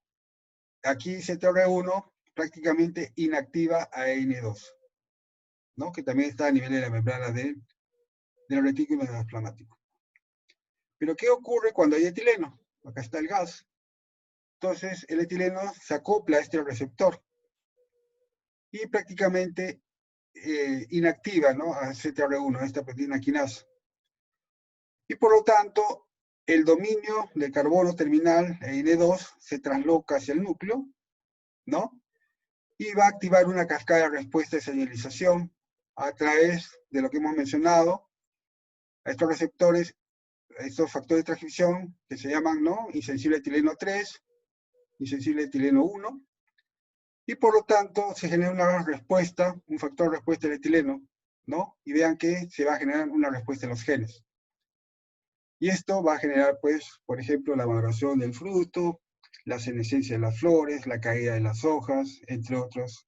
aquí CTR1 prácticamente inactiva a N2, ¿no? Que también está a nivel de la membrana del retículo endoplasmático. Pero ¿qué ocurre cuando hay etileno? Acá está el gas. Entonces el etileno se acopla a este receptor y prácticamente inactiva, ¿no? A CTR1, a esta proteína quinasa. Y por lo tanto, el dominio del carbono terminal, EN2, se trasloca hacia el núcleo, ¿no? Y va a activar una cascada de respuesta de señalización a través de lo que hemos mencionado, a estos receptores, a estos factores de transcripción que se llaman, ¿no? Insensible etileno 3, insensible etileno 1, y por lo tanto se genera una respuesta, un factor de respuesta del etileno, ¿no? Y vean que se va a generar una respuesta en los genes. Y esto va a generar, pues, por ejemplo, la maduración del fruto, la senescencia de las flores, la caída de las hojas, entre otros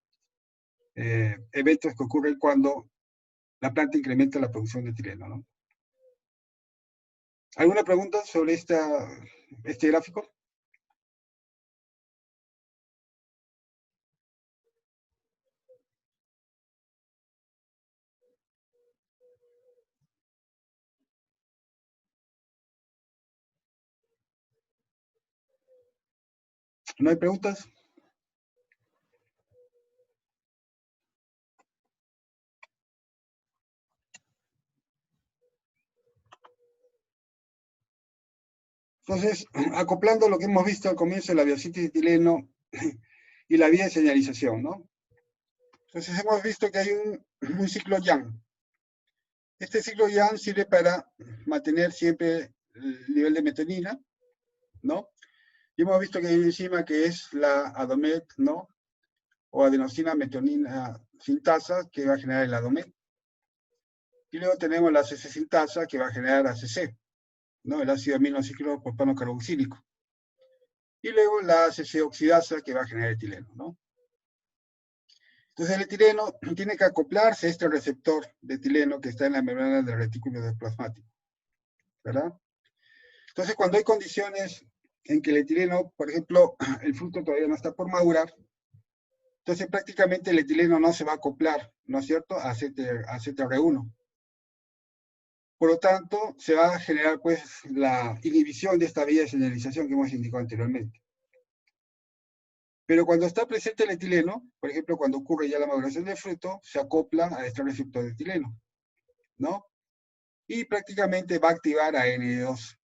eventos que ocurren cuando la planta incrementa la producción de etileno, ¿no? ¿Alguna pregunta sobre este gráfico? ¿No hay preguntas? Entonces, acoplando lo que hemos visto al comienzo de la biosíntesis de etileno y la vía de señalización, ¿no? Entonces hemos visto que hay un ciclo Yang. Este ciclo Yang sirve para mantener siempre el nivel de metionina, ¿no? Y hemos visto que hay una enzima que es la ADOMET, ¿no? O adenosina metionina sintasa, que va a generar el ADOMET. Y luego tenemos la ACC sintasa, que va a generar ACC, ¿no? El ácido aminociclo propano carboxílico. Y luego la ACC oxidasa, que va a generar etileno, ¿no? Entonces el etileno tiene que acoplarse a este receptor de etileno que está en la membrana del retículo plasmático, ¿verdad? Entonces cuando hay condiciones en que el etileno, por ejemplo, el fruto todavía no está por madurar, entonces prácticamente el etileno no se va a acoplar, ¿no es cierto?, a ZR1. Por lo tanto, se va a generar pues la inhibición de esta vía de señalización que hemos indicado anteriormente. Pero cuando está presente el etileno, por ejemplo, cuando ocurre ya la maduración del fruto, se acopla a este receptor de etileno, ¿no? Y prácticamente va a activar a N2,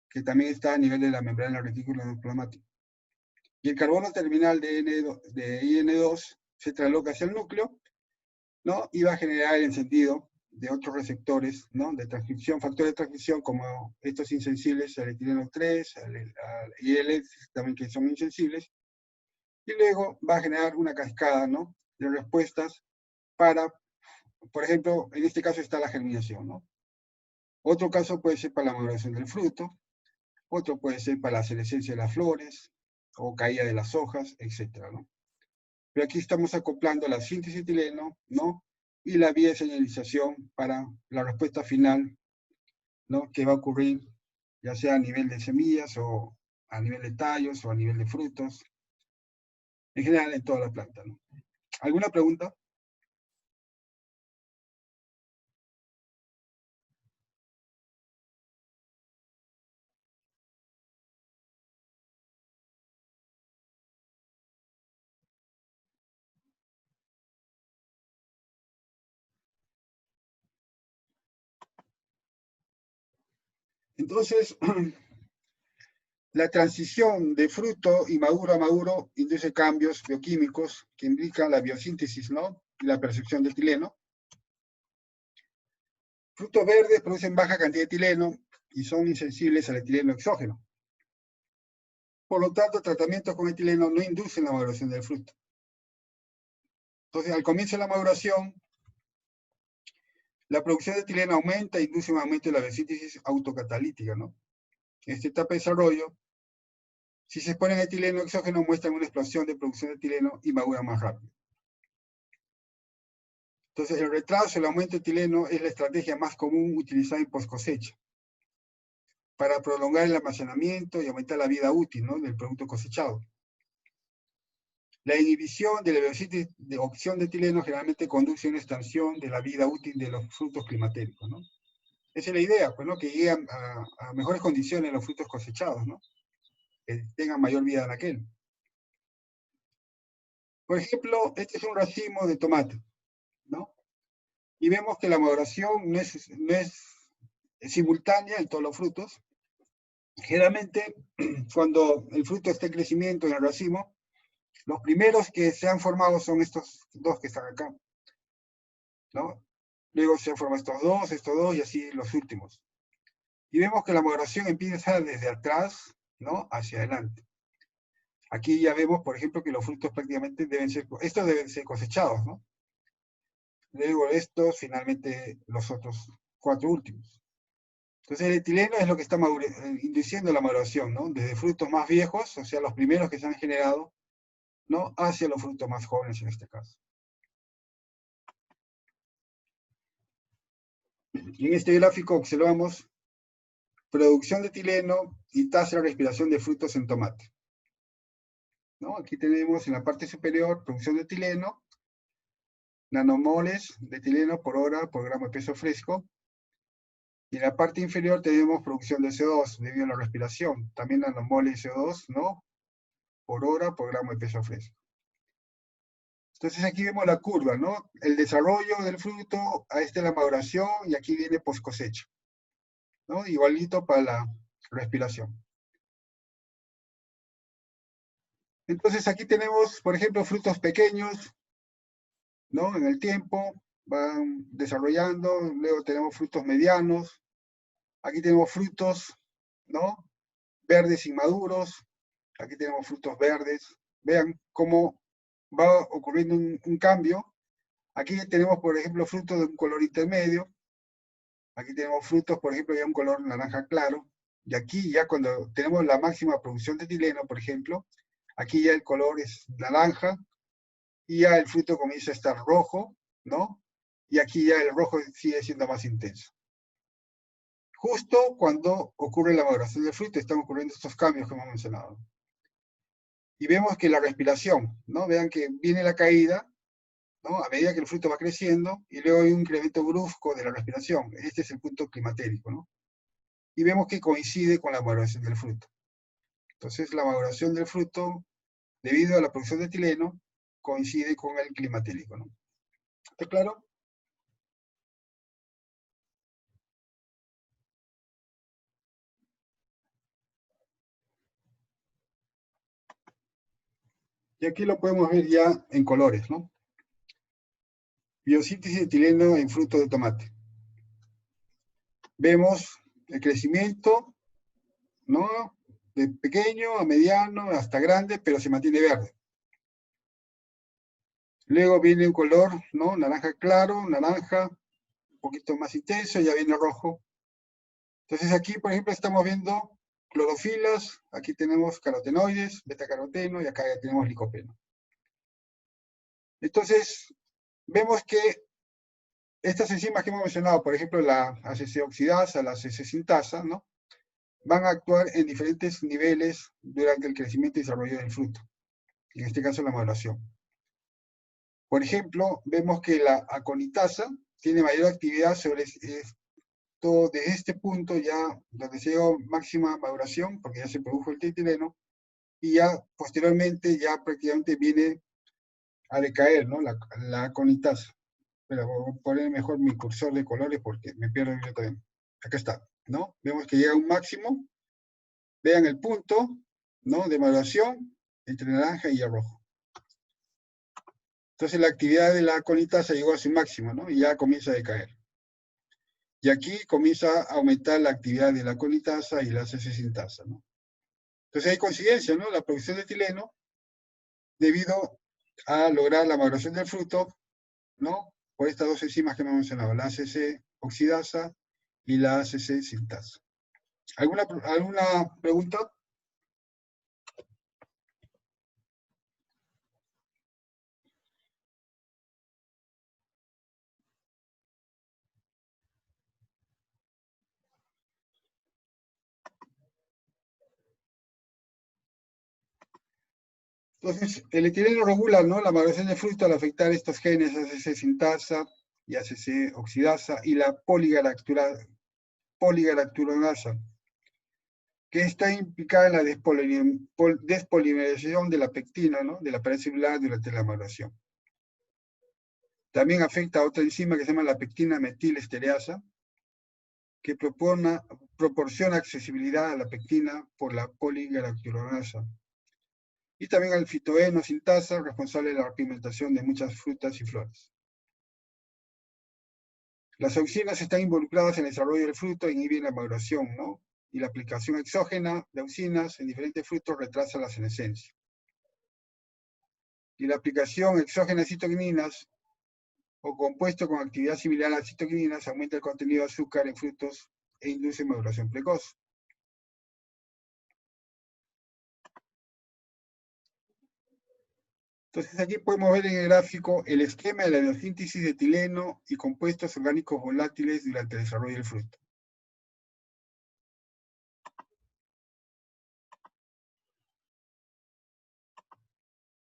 que también está a nivel de la membrana del retículo endoplasmático. Y el carbono terminal de IN2 se trasloca hacia el núcleo, ¿no? Y va a generar el encendido de otros receptores, ¿no? De transcripción, factores de transcripción como estos insensibles al etileno 3, al IL también que son insensibles, y luego va a generar una cascada, ¿no?, de respuestas para, por ejemplo, en este caso está la germinación, ¿no? Otro caso puede ser para la maduración del fruto, otro puede ser para la senescencia de las flores, o caída de las hojas, etcétera, ¿no? Pero aquí estamos acoplando la síntesis de etileno, ¿no?, y la vía de señalización para la respuesta final, ¿no?, que va a ocurrir ya sea a nivel de semillas o a nivel de tallos o a nivel de frutos, en general en toda la planta, ¿no? ¿Alguna pregunta? Entonces, la transición de fruto y maduro a maduro induce cambios bioquímicos que implican la biosíntesis, ¿no?, y la percepción de etileno. Frutos verdes producen baja cantidad de etileno y son insensibles al etileno exógeno. Por lo tanto, tratamientos con etileno no inducen la maduración del fruto. Entonces, al comienzo de la maduración, la producción de etileno aumenta e induce un aumento de la biosíntesis autocatalítica, ¿no? En esta etapa de desarrollo, si se exponen a etileno exógeno, muestran una explosión de producción de etileno y madura más rápido. Entonces, el retraso, el aumento de etileno es la estrategia más común utilizada en post-cosecha para prolongar el almacenamiento y aumentar la vida útil, ¿no?, del producto cosechado. La inhibición de la biosíntesis de opción de etileno generalmente conduce a una extensión de la vida útil de los frutos climatéricos, ¿no? Esa es la idea, pues, ¿no?, que lleguen a mejores condiciones los frutos cosechados, ¿no?, que tengan mayor vida en aquel. Por ejemplo, este es un racimo de tomate, ¿no? Y vemos que la maduración no es simultánea en todos los frutos. Generalmente, cuando el fruto está en crecimiento en el racimo, los primeros que se han formado son estos dos que están acá, ¿no? Luego se han formado estos dos, y así los últimos. Y vemos que la maduración empieza desde atrás, ¿no?, hacia adelante. Aquí ya vemos, por ejemplo, que los frutos prácticamente estos deben ser cosechados, ¿no? Luego estos, finalmente los otros cuatro últimos. Entonces el etileno es lo que está induciendo la maduración, ¿no?, desde frutos más viejos, o sea, los primeros que se han generado, ¿no?, hacia los frutos más jóvenes en este caso. Y en este gráfico observamos producción de etileno y tasa de respiración de frutos en tomate, ¿no? Aquí tenemos en la parte superior producción de etileno, nanomoles de etileno por hora por gramo de peso fresco. Y en la parte inferior tenemos producción de CO2 debido a la respiración, también nanomoles de CO2, ¿no?, por hora por gramo de peso fresco. Entonces aquí vemos la curva, ¿no? El desarrollo del fruto, ahí está la maduración y aquí viene post cosecha, ¿no? Igualito para la respiración. Entonces aquí tenemos, por ejemplo, frutos pequeños, ¿no? En el tiempo van desarrollando, luego tenemos frutos medianos, aquí tenemos frutos, ¿no? Verdes inmaduros, aquí tenemos frutos verdes. Vean cómo va ocurriendo un cambio. Aquí tenemos, por ejemplo, frutos de un color intermedio. Aquí tenemos frutos, por ejemplo, ya un color naranja claro. Y aquí ya cuando tenemos la máxima producción de etileno, por ejemplo, aquí ya el color es naranja y ya el fruto comienza a estar rojo, ¿no? Y aquí ya el rojo sigue siendo más intenso. Justo cuando ocurre la maduración del fruto están ocurriendo estos cambios que hemos mencionado. Y vemos que la respiración, ¿no? Vean que viene la caída, ¿no? A medida que el fruto va creciendo, y luego hay un incremento brusco de la respiración. Este es el punto climatérico, ¿no? Y vemos que coincide con la maduración del fruto. Entonces, la maduración del fruto, debido a la producción de etileno, coincide con el climatérico, ¿no? ¿Está claro? Y aquí lo podemos ver ya en colores, ¿no? Biosíntesis de etileno en fruto de tomate. Vemos el crecimiento, ¿no? De pequeño a mediano hasta grande, pero se mantiene verde. Luego viene un color, ¿no? Naranja claro, naranja, un poquito más intenso, ya viene rojo. Entonces aquí, por ejemplo, estamos viendo clorofilas, aquí tenemos carotenoides, betacaroteno, y acá ya tenemos licopeno. Entonces, vemos que estas enzimas que hemos mencionado, por ejemplo, la ACC oxidasa, la ACC sintasa, ¿no? Van a actuar en diferentes niveles durante el crecimiento y desarrollo del fruto, en este caso la maduración. Por ejemplo, vemos que la aconitasa tiene mayor actividad sobre esto, desde este punto ya donde se llegó máxima maduración, porque ya se produjo el etileno, y ya posteriormente ya prácticamente viene a decaer, ¿no? La aconitasa. Pero voy a poner mejor mi cursor de colores porque me pierdo yo también. Acá está, ¿no? Vemos que llega a un máximo. Vean el punto, ¿no? De maduración entre naranja y el rojo. Entonces la actividad de la aconitasa llegó a su máximo, ¿no? Y ya comienza a decaer. Y aquí comienza a aumentar la actividad de la aconitasa y la ACC sintasa, ¿no? Entonces hay coincidencia, ¿no? La producción de etileno debido a lograr la maduración del fruto, ¿no? Por estas dos enzimas que hemos mencionado, la ACC oxidasa y la ACC sintasa. ¿Alguna pregunta? Entonces, el etileno regula, ¿no? La maduración del fruto al afectar estos genes ACC sintasa y ACC oxidasa y la poligalacturonasa, que está implicada en la despolimerización de la pectina, ¿no? De la pared celular durante la maduración. También afecta a otra enzima que se llama la pectina metilestereasa, que proporciona accesibilidad a la pectina por la poligalacturonasa. Y también al fitoeno sintasa, responsable de la pigmentación de muchas frutas y flores. Las auxinas están involucradas en el desarrollo del fruto e inhiben la maduración, ¿no? Y la aplicación exógena de auxinas en diferentes frutos retrasa la senescencia. Y la aplicación exógena de citoquininas o compuesto con actividad similar a las citoquininas aumenta el contenido de azúcar en frutos e induce maduración precoz. Entonces aquí podemos ver en el gráfico el esquema de la biosíntesis de etileno y compuestos orgánicos volátiles durante el desarrollo del fruto.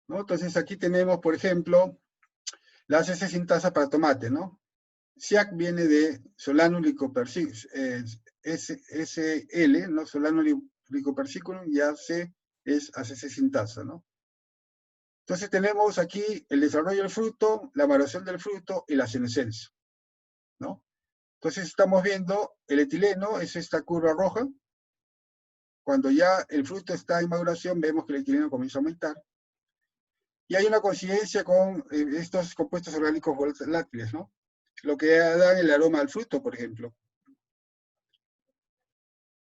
¿No? Entonces aquí tenemos, por ejemplo, la ACC sintasa para tomate, ¿no? SIAC viene de Solanum lycopersicum, SL, ¿no? Solanum lycopersicum, y AC es ACC sintasa, ¿no? Entonces tenemos aquí el desarrollo del fruto, la maduración del fruto y la senescencia, ¿no? Entonces estamos viendo el etileno, es esta curva roja. Cuando ya el fruto está en maduración, vemos que el etileno comienza a aumentar. Y hay una coincidencia con estos compuestos orgánicos volátiles, ¿no? Lo que da el aroma al fruto, por ejemplo.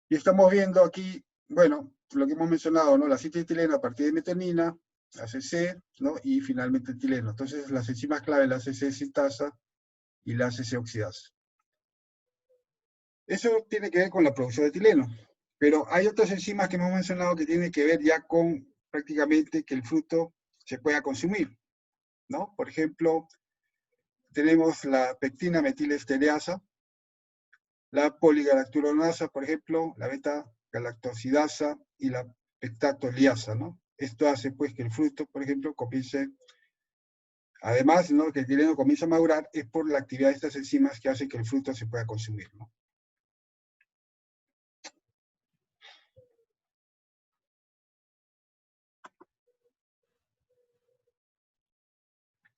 Y estamos viendo aquí, bueno, lo que hemos mencionado, ¿no? La acetileno a partir de metionina, ACC, ¿no? Y finalmente etileno. Entonces, las enzimas clave, la ACC sintasa y la ACC oxidasa. Eso tiene que ver con la producción de etileno. Pero hay otras enzimas que hemos mencionado que tienen que ver ya con prácticamente que el fruto se pueda consumir, ¿no? Por ejemplo, tenemos la pectina metilestereasa, la poligalacturonasa, por ejemplo, la beta-galactosidasa y la pectatoliasa, ¿no? Esto hace pues que el fruto, por ejemplo, comience, además, ¿no? Que el etileno comience a madurar, es por la actividad de estas enzimas que hace que el fruto se pueda consumir, ¿no?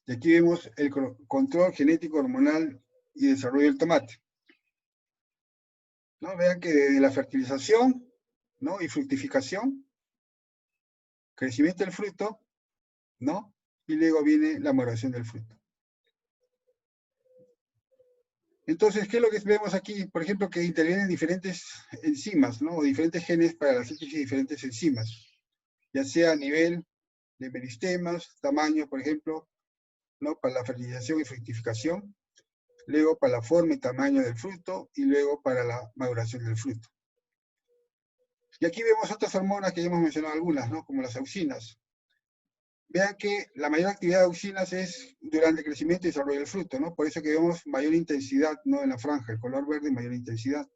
Y aquí vemos el control genético hormonal y desarrollo del tomate, ¿no? Vean que desde la fertilización, ¿no? Y fructificación, crecimiento del fruto, ¿no? Y luego viene la maduración del fruto. Entonces, ¿qué es lo que vemos aquí? Por ejemplo, que intervienen diferentes enzimas, ¿no? O diferentes genes para la síntesis de diferentes enzimas, ya sea a nivel de meristemas, tamaño, por ejemplo, ¿no? Para la fertilización y fructificación, luego para la forma y tamaño del fruto, y luego para la maduración del fruto. Y aquí vemos otras hormonas que ya hemos mencionado algunas, ¿no? Como las auxinas. Vean que la mayor actividad de auxinas es durante el crecimiento y desarrollo del fruto, ¿no? Por eso que vemos mayor intensidad, ¿no? En la franja, el color verde, mayor intensidad,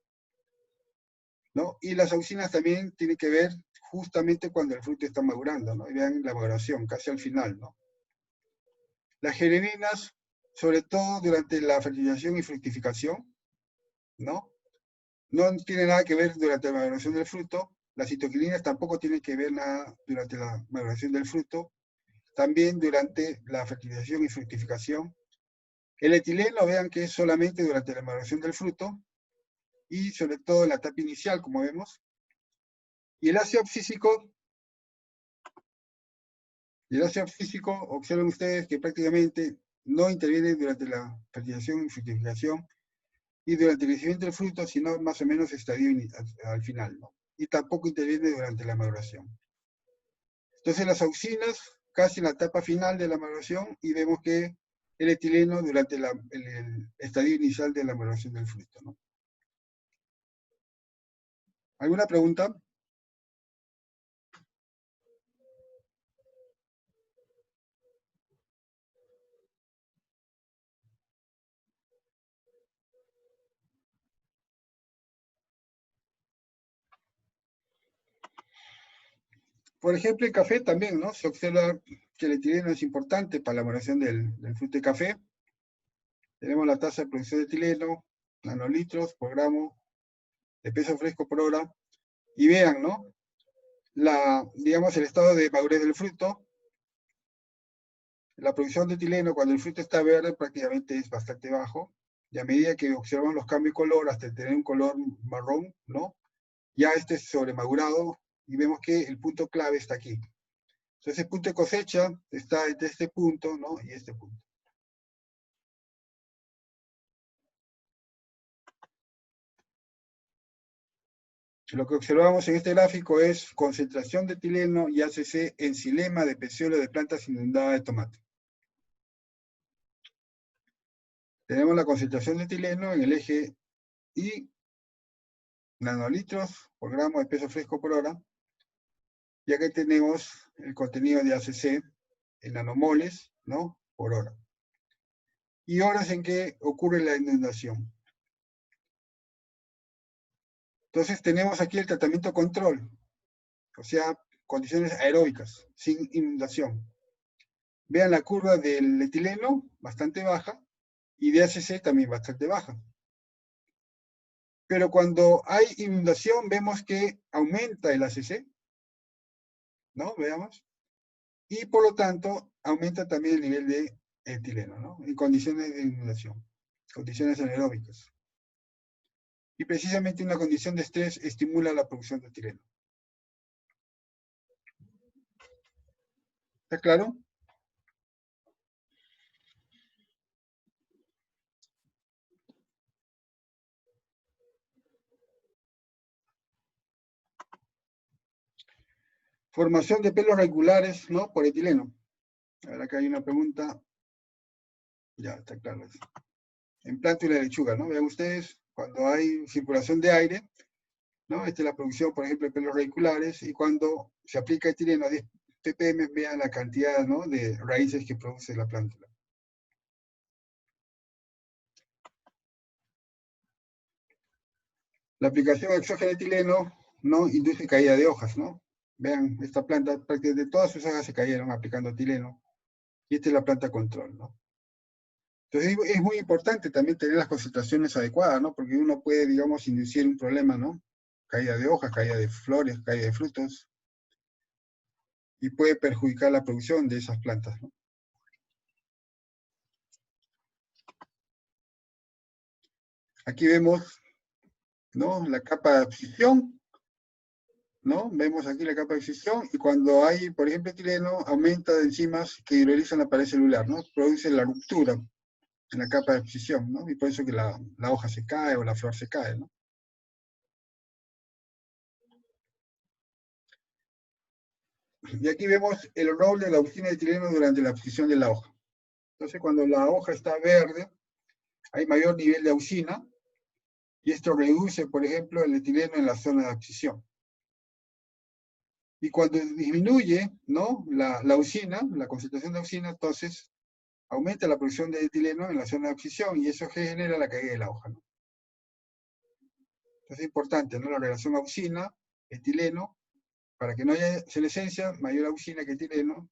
¿no? Y las auxinas también tienen que ver justamente cuando el fruto está madurando, ¿no? Y vean la maduración, casi al final, ¿no? Las geraninas, sobre todo durante la fertilización y fructificación, ¿no? No tiene nada que ver durante la maduración del fruto. Las citoquininas tampoco tienen que ver nada durante la maduración del fruto. También durante la fertilización y fructificación. El etileno, vean que es solamente durante la maduración del fruto y sobre todo en la etapa inicial, como vemos. Y el ácido abscísico, observen ustedes que prácticamente no interviene durante la fertilización y fructificación y durante el crecimiento del fruto, sino más o menos estadio al final, ¿no? Y tampoco interviene durante la maduración. Entonces las auxinas casi en la etapa final de la maduración y vemos que el etileno durante el estadio inicial de la maduración del fruto, ¿no? ¿Alguna pregunta? Por ejemplo, el café también, ¿no? Se observa que el etileno es importante para la maduración del fruto de café. Tenemos la tasa de producción de etileno, nanolitros por gramo de peso fresco por hora. Y vean, ¿no? Digamos, el estado de madurez del fruto. La producción de etileno cuando el fruto está verde prácticamente es bastante bajo. Y a medida que observamos los cambios de color hasta tener un color marrón, ¿no? Ya este es sobremadurado y vemos que el punto clave está aquí. Entonces el punto de cosecha está entre este punto, ¿no? Y este punto. Lo que observamos en este gráfico es concentración de etileno y ACC en xilema de pecíolo de plantas inundadas de tomate. Tenemos la concentración de etileno en el eje Y, nanolitros por gramo de peso fresco por hora. Y acá tenemos el contenido de ACC en nanomoles, ¿no? Por hora. Y horas en que ocurre la inundación. Entonces tenemos aquí el tratamiento control, o sea, condiciones aeróbicas, sin inundación. Vean la curva del etileno, bastante baja, y de ACC también bastante baja. Pero cuando hay inundación, vemos que aumenta el ACC, ¿no? Veamos. Y por lo tanto, aumenta también el nivel de etileno, ¿no? En condiciones de inundación, condiciones anaeróbicas. Y precisamente una condición de estrés estimula la producción de etileno. ¿Está claro? Formación de pelos regulares, ¿no? Por etileno. A ver, acá hay una pregunta. Ya, está claro. En plántula de lechuga, ¿no? Vean ustedes, cuando hay circulación de aire, ¿no? Esta es la producción, por ejemplo, de pelos radiculares, y cuando se aplica etileno a 10 ppm, vean la cantidad, ¿no? De raíces que produce la plántula. La aplicación exógena de etileno, ¿no? Induce caída de hojas, ¿no? Vean, esta planta, prácticamente todas sus hojas se cayeron aplicando etileno, y esta es la planta control, ¿no? Entonces es muy importante también tener las concentraciones adecuadas, ¿no? Porque uno puede, digamos, inducir un problema, ¿no? Caída de hojas, caída de flores, caída de frutos, y puede perjudicar la producción de esas plantas, ¿no? Aquí vemos, ¿no? La capa de abscisión, ¿no? Vemos aquí la capa de abscisión, y cuando hay, por ejemplo, etileno, aumenta de enzimas que hidrolizan la pared celular, ¿no? Produce la ruptura en la capa de abscisión, ¿no? Y por eso que la hoja se cae o la flor se cae, ¿no? Y aquí vemos el rol de la auxina de etileno durante la abscisión de la hoja. Entonces, cuando la hoja está verde, hay mayor nivel de auxina, y esto reduce, por ejemplo, el etileno en la zona de abscisión. Y cuando disminuye, ¿no? la auxina, la concentración de auxina, entonces aumenta la producción de etileno en la zona de abscisión, y eso genera la caída de la hoja, ¿no? Entonces es importante, ¿no? La relación auxina-etileno, para que no haya senescencia, mayor auxina que etileno,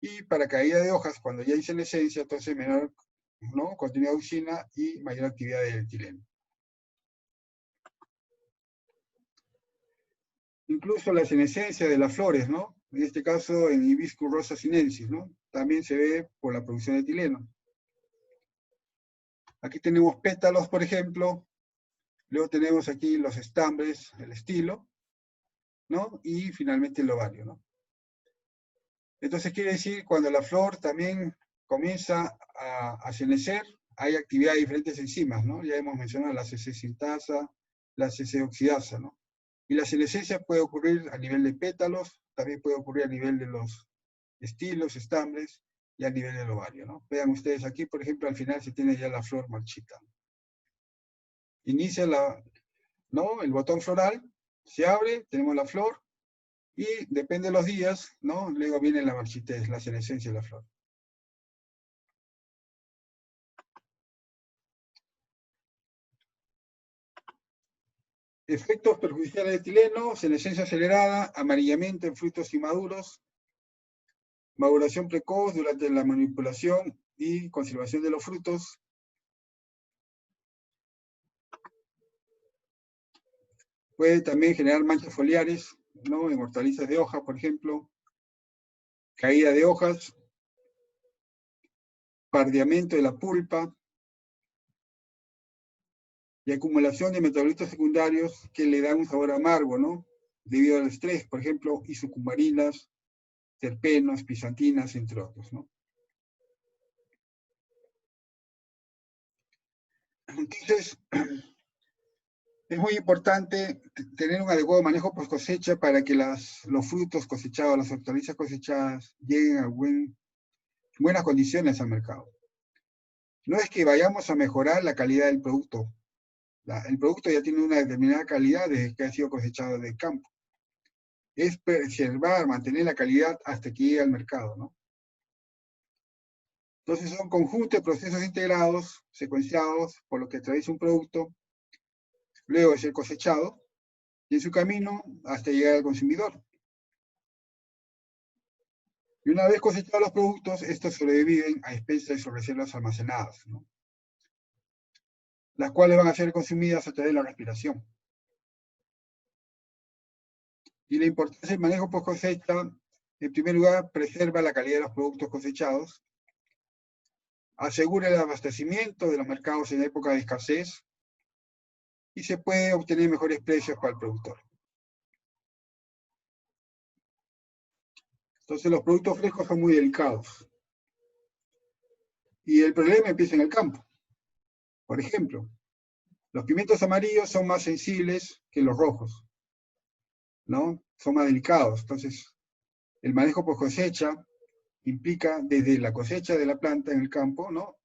y para caída de hojas, cuando ya hay senescencia, entonces menor, ¿no? Contenido de auxina y mayor actividad del etileno. Incluso la senescencia de las flores, ¿no? En este caso en Hibiscus rosa sinensis, ¿no? También se ve por la producción de etileno. Aquí tenemos pétalos, por ejemplo, luego tenemos aquí los estambres, el estilo, ¿no? Y finalmente el ovario, ¿no? Entonces quiere decir, cuando la flor también comienza a senecer, hay actividad de diferentes enzimas, ¿no? Ya hemos mencionado la CC sintasa, la CC oxidasa, ¿no? Y la senescencia puede ocurrir a nivel de pétalos, también puede ocurrir a nivel de los estilos, estambres, y a nivel del ovario, ¿no? Vean ustedes aquí, por ejemplo, al final se tiene ya la flor marchita. Inicia ¿no? El botón floral, se abre, tenemos la flor, y depende de los días, ¿no? Luego viene la marchitez, la senescencia de la flor. Efectos perjudiciales de etileno: senescencia acelerada, amarillamiento en frutos inmaduros, maduración precoz durante la manipulación y conservación de los frutos. Puede también generar manchas foliares, ¿no? En hortalizas de hoja, por ejemplo, caída de hojas, pardeamiento de la pulpa y acumulación de metabolitos secundarios que le dan un sabor amargo, ¿no? Debido al estrés, por ejemplo, isocumarinas, terpenos, pisantinas, entre otros, ¿no? Entonces, es muy importante tener un adecuado manejo post cosecha para que los frutos cosechados, las hortalizas cosechadas, lleguen a buenas condiciones al mercado. No es que vayamos a mejorar la calidad del producto. El producto ya tiene una determinada calidad desde que ha sido cosechado del campo. Es preservar, mantener la calidad hasta que llegue al mercado, ¿no? Entonces son conjuntos de procesos integrados, secuenciados, por lo que atraviesa un producto, luego de ser cosechado, y en su camino hasta llegar al consumidor. Y una vez cosechados los productos, estos sobreviven a expensas de sus reservas almacenadas, ¿no? Las cuales van a ser consumidas a través de la respiración. Y la importancia del manejo post cosecha, en primer lugar, preserva la calidad de los productos cosechados, asegura el abastecimiento de los mercados en época de escasez y se puede obtener mejores precios para el productor. Entonces los productos frescos son muy delicados. Y el problema empieza en el campo. Por ejemplo, los pimientos amarillos son más sensibles que los rojos, ¿no? Son más delicados. Entonces, el manejo post cosecha implica desde la cosecha de la planta en el campo, ¿no?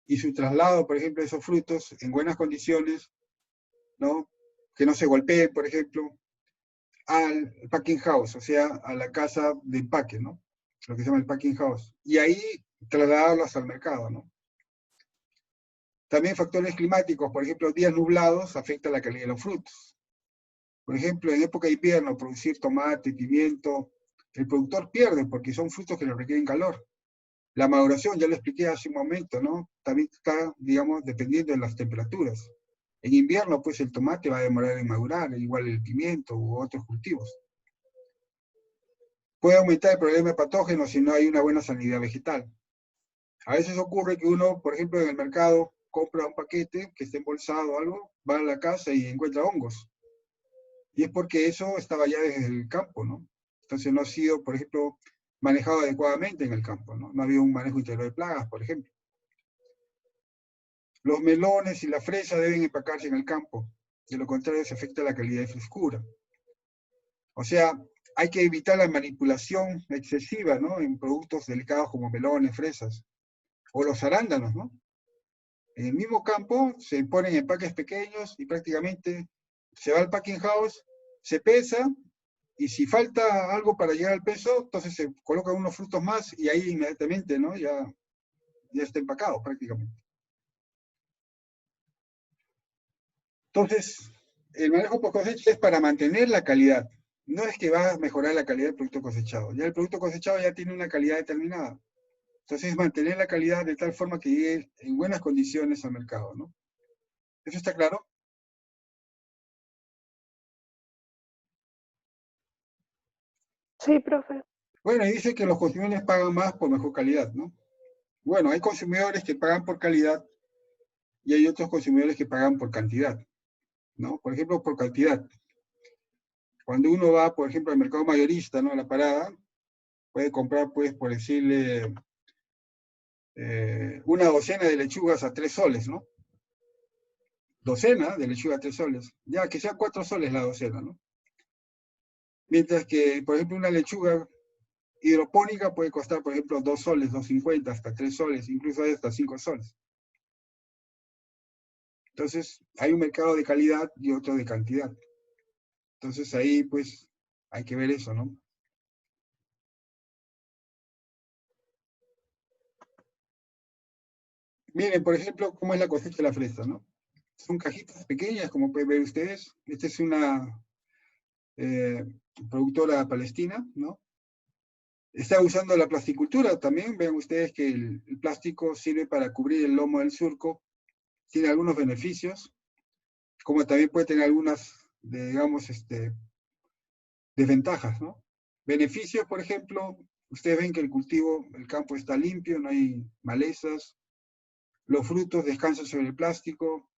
Y su traslado, por ejemplo, de esos frutos en buenas condiciones, ¿no? Que no se golpeen, por ejemplo, al packing house, o sea, a la casa de empaque, ¿no? Lo que se llama el packing house. Y ahí trasladarlos al mercado, ¿no? También factores climáticos, por ejemplo, días nublados afectan la calidad de los frutos. Por ejemplo, en época de invierno, producir tomate, pimiento, el productor pierde porque son frutos que le requieren calor. La maduración, ya lo expliqué hace un momento, ¿no? También está, digamos, dependiendo de las temperaturas. En invierno, pues el tomate va a demorar en madurar, igual el pimiento u otros cultivos. Puede aumentar el problema de patógenos si no hay una buena sanidad vegetal. A veces ocurre que uno, por ejemplo, en el mercado compra un paquete que esté embolsado o algo, va a la casa y encuentra hongos. Y es porque eso estaba ya desde el campo, ¿no? Entonces no ha sido, por ejemplo, manejado adecuadamente en el campo, ¿no? No había un manejo integral de plagas, por ejemplo. Los melones y la fresa deben empacarse en el campo, de lo contrario se afecta la calidad de frescura. O sea, hay que evitar la manipulación excesiva, ¿no? En productos delicados como melones, fresas, o los arándanos, ¿no? En el mismo campo se ponen empaques pequeños y prácticamente se va al packing house, se pesa, y si falta algo para llegar al peso, entonces se colocan unos frutos más y ahí inmediatamente, ¿no? Ya está empacado prácticamente. Entonces, el manejo post cosecha es para mantener la calidad. No es que va a mejorar la calidad del producto cosechado. Ya el producto cosechado ya tiene una calidad determinada. Entonces, mantener la calidad de tal forma que llegue en buenas condiciones al mercado, ¿no? ¿Eso está claro? Sí, profe. Bueno, y dice que los consumidores pagan más por mejor calidad, ¿no? Bueno, hay consumidores que pagan por calidad y hay otros consumidores que pagan por cantidad, ¿no? Por ejemplo, por cantidad. Cuando uno va, por ejemplo, al mercado mayorista, ¿no? A la parada, puede comprar, pues, por decirle, una docena de lechugas a 3 soles, ¿no? Docena de lechuga a 3 soles. Ya, que sea 4 soles la docena, ¿no? Mientras que, por ejemplo, una lechuga hidropónica puede costar, por ejemplo, 2 soles, 2,50, hasta 3 soles, incluso hay hasta 5 soles. Entonces, hay un mercado de calidad y otro de cantidad. Entonces, ahí, pues, hay que ver eso, ¿no? Miren, por ejemplo, cómo es la cosecha de la fresa, ¿no? Son cajitas pequeñas, como pueden ver ustedes. Esta es una productora palestina, ¿no? Está usando la plasticultura también. Vean ustedes que el plástico sirve para cubrir el lomo del surco. Tiene algunos beneficios, como también puede tener algunas, digamos, desventajas, ¿no? Beneficios, por ejemplo, ustedes ven que el cultivo, el campo está limpio, no hay malezas, los frutos descansan sobre el plástico,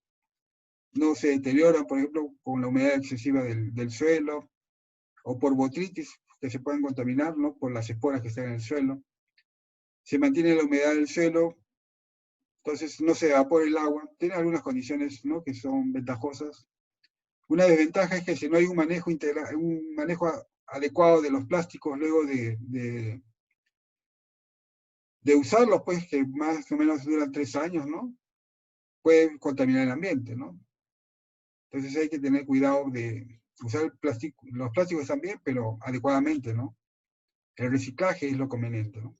no se deterioran, por ejemplo, con la humedad excesiva del suelo, o por botritis, que se pueden contaminar, ¿no? Por las esporas que están en el suelo. Se mantiene la humedad del suelo, entonces no se evapora el agua. Tiene algunas condiciones, ¿no? Que son ventajosas. Una desventaja es que si no hay un manejo integral, un manejo adecuado de los plásticos luego de usarlos, pues que más o menos duran 3 años, ¿no? Pueden contaminar el ambiente, ¿no? Entonces hay que tener cuidado de usar el plástico. Los plásticos también, pero adecuadamente, ¿no? El reciclaje es lo conveniente, ¿no?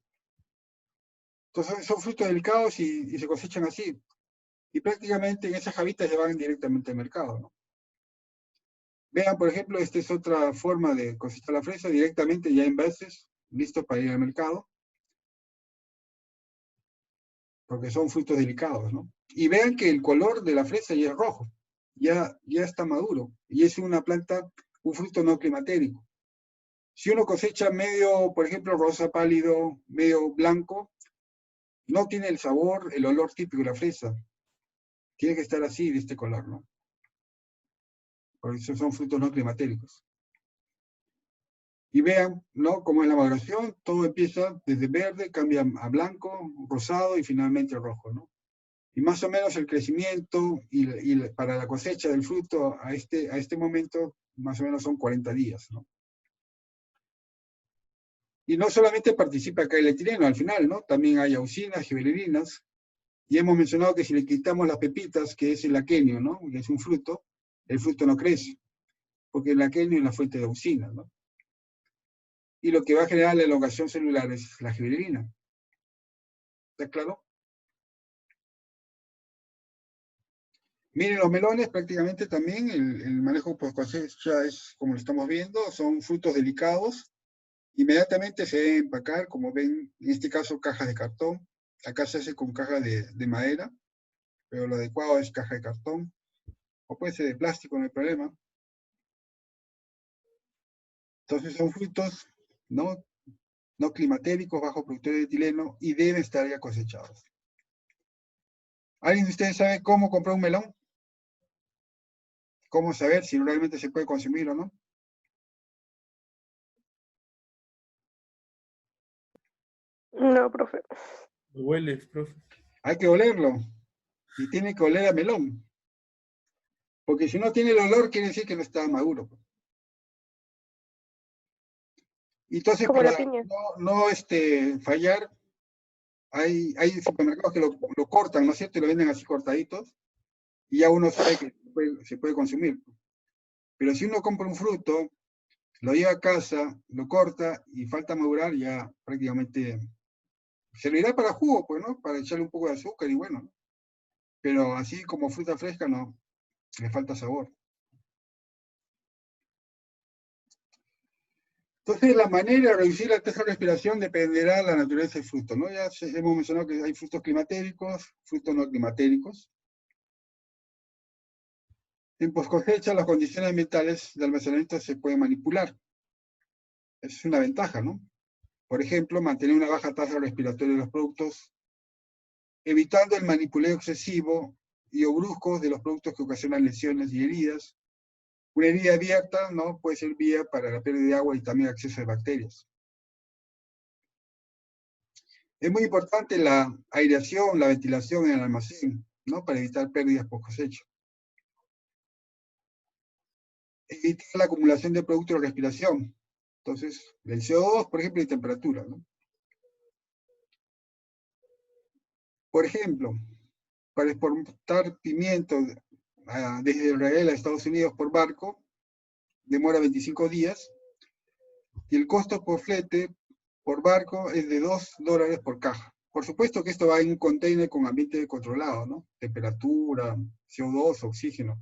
Entonces son frutos delicados y se cosechan así. Y prácticamente en esas javitas se van directamente al mercado, ¿no? Vean, por ejemplo, esta es otra forma de cosechar la fresa directamente ya en envases, listos para ir al mercado, porque son frutos delicados, ¿no? Y vean que el color de la fresa ya es rojo, ya está maduro, y es una planta, un fruto no climatérico. Si uno cosecha medio, por ejemplo, rosa pálido, medio blanco, no tiene el sabor, el olor típico de la fresa. Tiene que estar así, de este color, ¿no? Por eso son frutos no climatéricos. Y vean, ¿no? Como en la maduración, todo empieza desde verde, cambia a blanco, rosado y finalmente rojo, ¿no? Y más o menos el crecimiento y para la cosecha del fruto a este momento, más o menos son 40 días, ¿no? Y no solamente participa acá el etileno al final, ¿no? También hay auxinas, gibberelinas, y hemos mencionado que si le quitamos las pepitas, que es el aquenio, ¿no? Que es un fruto, el fruto no crece, porque el aquenio es la fuente de auxina, ¿no? Y lo que va a generar la elongación celular es la gibberelina. ¿Está claro? Miren, los melones prácticamente también, el manejo post cosecha es como lo estamos viendo, son frutos delicados. Inmediatamente se debe empacar, como ven, en este caso cajas de cartón. Acá se hace con caja de madera, pero lo adecuado es caja de cartón. O puede ser de plástico, no hay problema. Entonces son frutos no climatéricos, bajo productores de etileno y deben estar ya cosechados. ¿Alguien de ustedes sabe cómo comprar un melón? ¿Cómo saber si realmente se puede consumir o no? No, profe. Lo hueles, profe. Hay que olerlo. Y tiene que oler a melón. Porque si no tiene el olor, quiere decir que no está maduro. Y entonces, Como para la piña. no fallar, hay supermercados que lo cortan, ¿no es cierto? Y lo venden así cortaditos. Y ya uno sabe que se puede consumir. Pero si uno compra un fruto, lo lleva a casa, lo corta y falta madurar, ya prácticamente servirá para jugo, pues, ¿no? Para echarle un poco de azúcar y bueno, ¿no? Pero así como fruta fresca, no, le falta sabor. Entonces, la manera de reducir la tasa de respiración dependerá de la naturaleza del fruto, ¿no? Ya hemos mencionado que hay frutos climatéricos, frutos no climatéricos. En post cosecha, las condiciones ambientales de almacenamiento se pueden manipular. Esa es una ventaja, ¿no? Por ejemplo, mantener una baja tasa respiratoria de los productos, evitando el manipuleo excesivo y o brusco de los productos que ocasionan lesiones y heridas. Una herida abierta, ¿no? Puede ser vía para la pérdida de agua y también acceso de bacterias. Es muy importante la aireación, la ventilación en el almacén, ¿no? Para evitar pérdidas por cosecha. Evitar la acumulación de productos de respiración. Entonces, el CO2, por ejemplo, y temperatura, ¿no? Por ejemplo, para exportar pimiento desde Israel a Estados Unidos por barco, demora 25 días, y el costo por flete por barco es de $2 por caja. Por supuesto que esto va en un container con ambiente controlado, ¿no? Temperatura, CO2, oxígeno.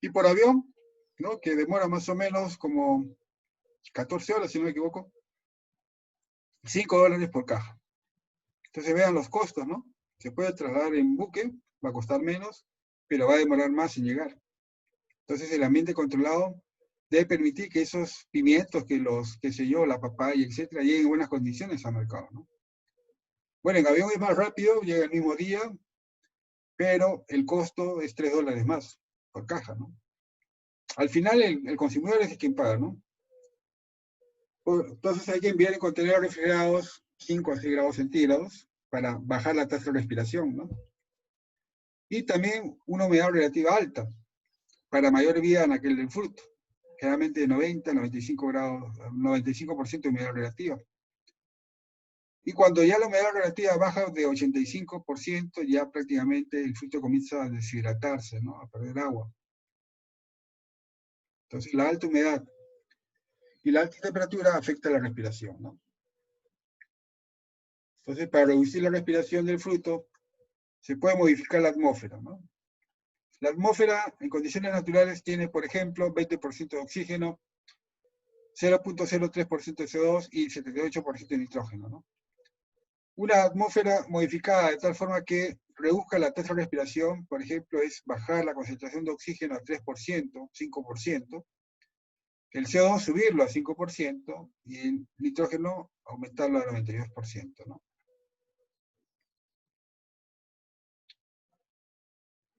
Y por avión, ¿no? Que demora más o menos como 14 horas, si no me equivoco, $5 por caja. Entonces vean los costos, ¿no? Se puede trasladar en buque, va a costar menos, pero va a demorar más en llegar. Entonces el ambiente controlado debe permitir que esos pimientos, que los, qué sé yo, la papaya, etcétera, lleguen en buenas condiciones al mercado, ¿no? Bueno, en avión es más rápido, llega el mismo día, pero el costo es $3 más por caja, ¿no? Al final el consumidor es quien paga, ¿no? Entonces hay que enviar en contenedores refrigerados 5 a 6 grados centígrados para bajar la tasa de respiración, ¿no? Y también una humedad relativa alta para mayor vida en aquel del fruto, generalmente de 90 a 95 grados, 95% de humedad relativa. Y cuando ya la humedad relativa baja de 85%, ya prácticamente el fruto comienza a deshidratarse, ¿no? A perder agua. Entonces la alta humedad y la alta temperatura afecta la respiración, ¿no? Entonces, para reducir la respiración del fruto, se puede modificar la atmósfera, ¿no? La atmósfera en condiciones naturales tiene, por ejemplo, 20% de oxígeno, 0.03% de CO2 y 78% de nitrógeno, ¿no? Una atmósfera modificada de tal forma que reduzca la tasa de respiración, por ejemplo, es bajar la concentración de oxígeno a 3%, 5%, El CO2 subirlo a 5% y el nitrógeno aumentarlo al 92%, ¿no?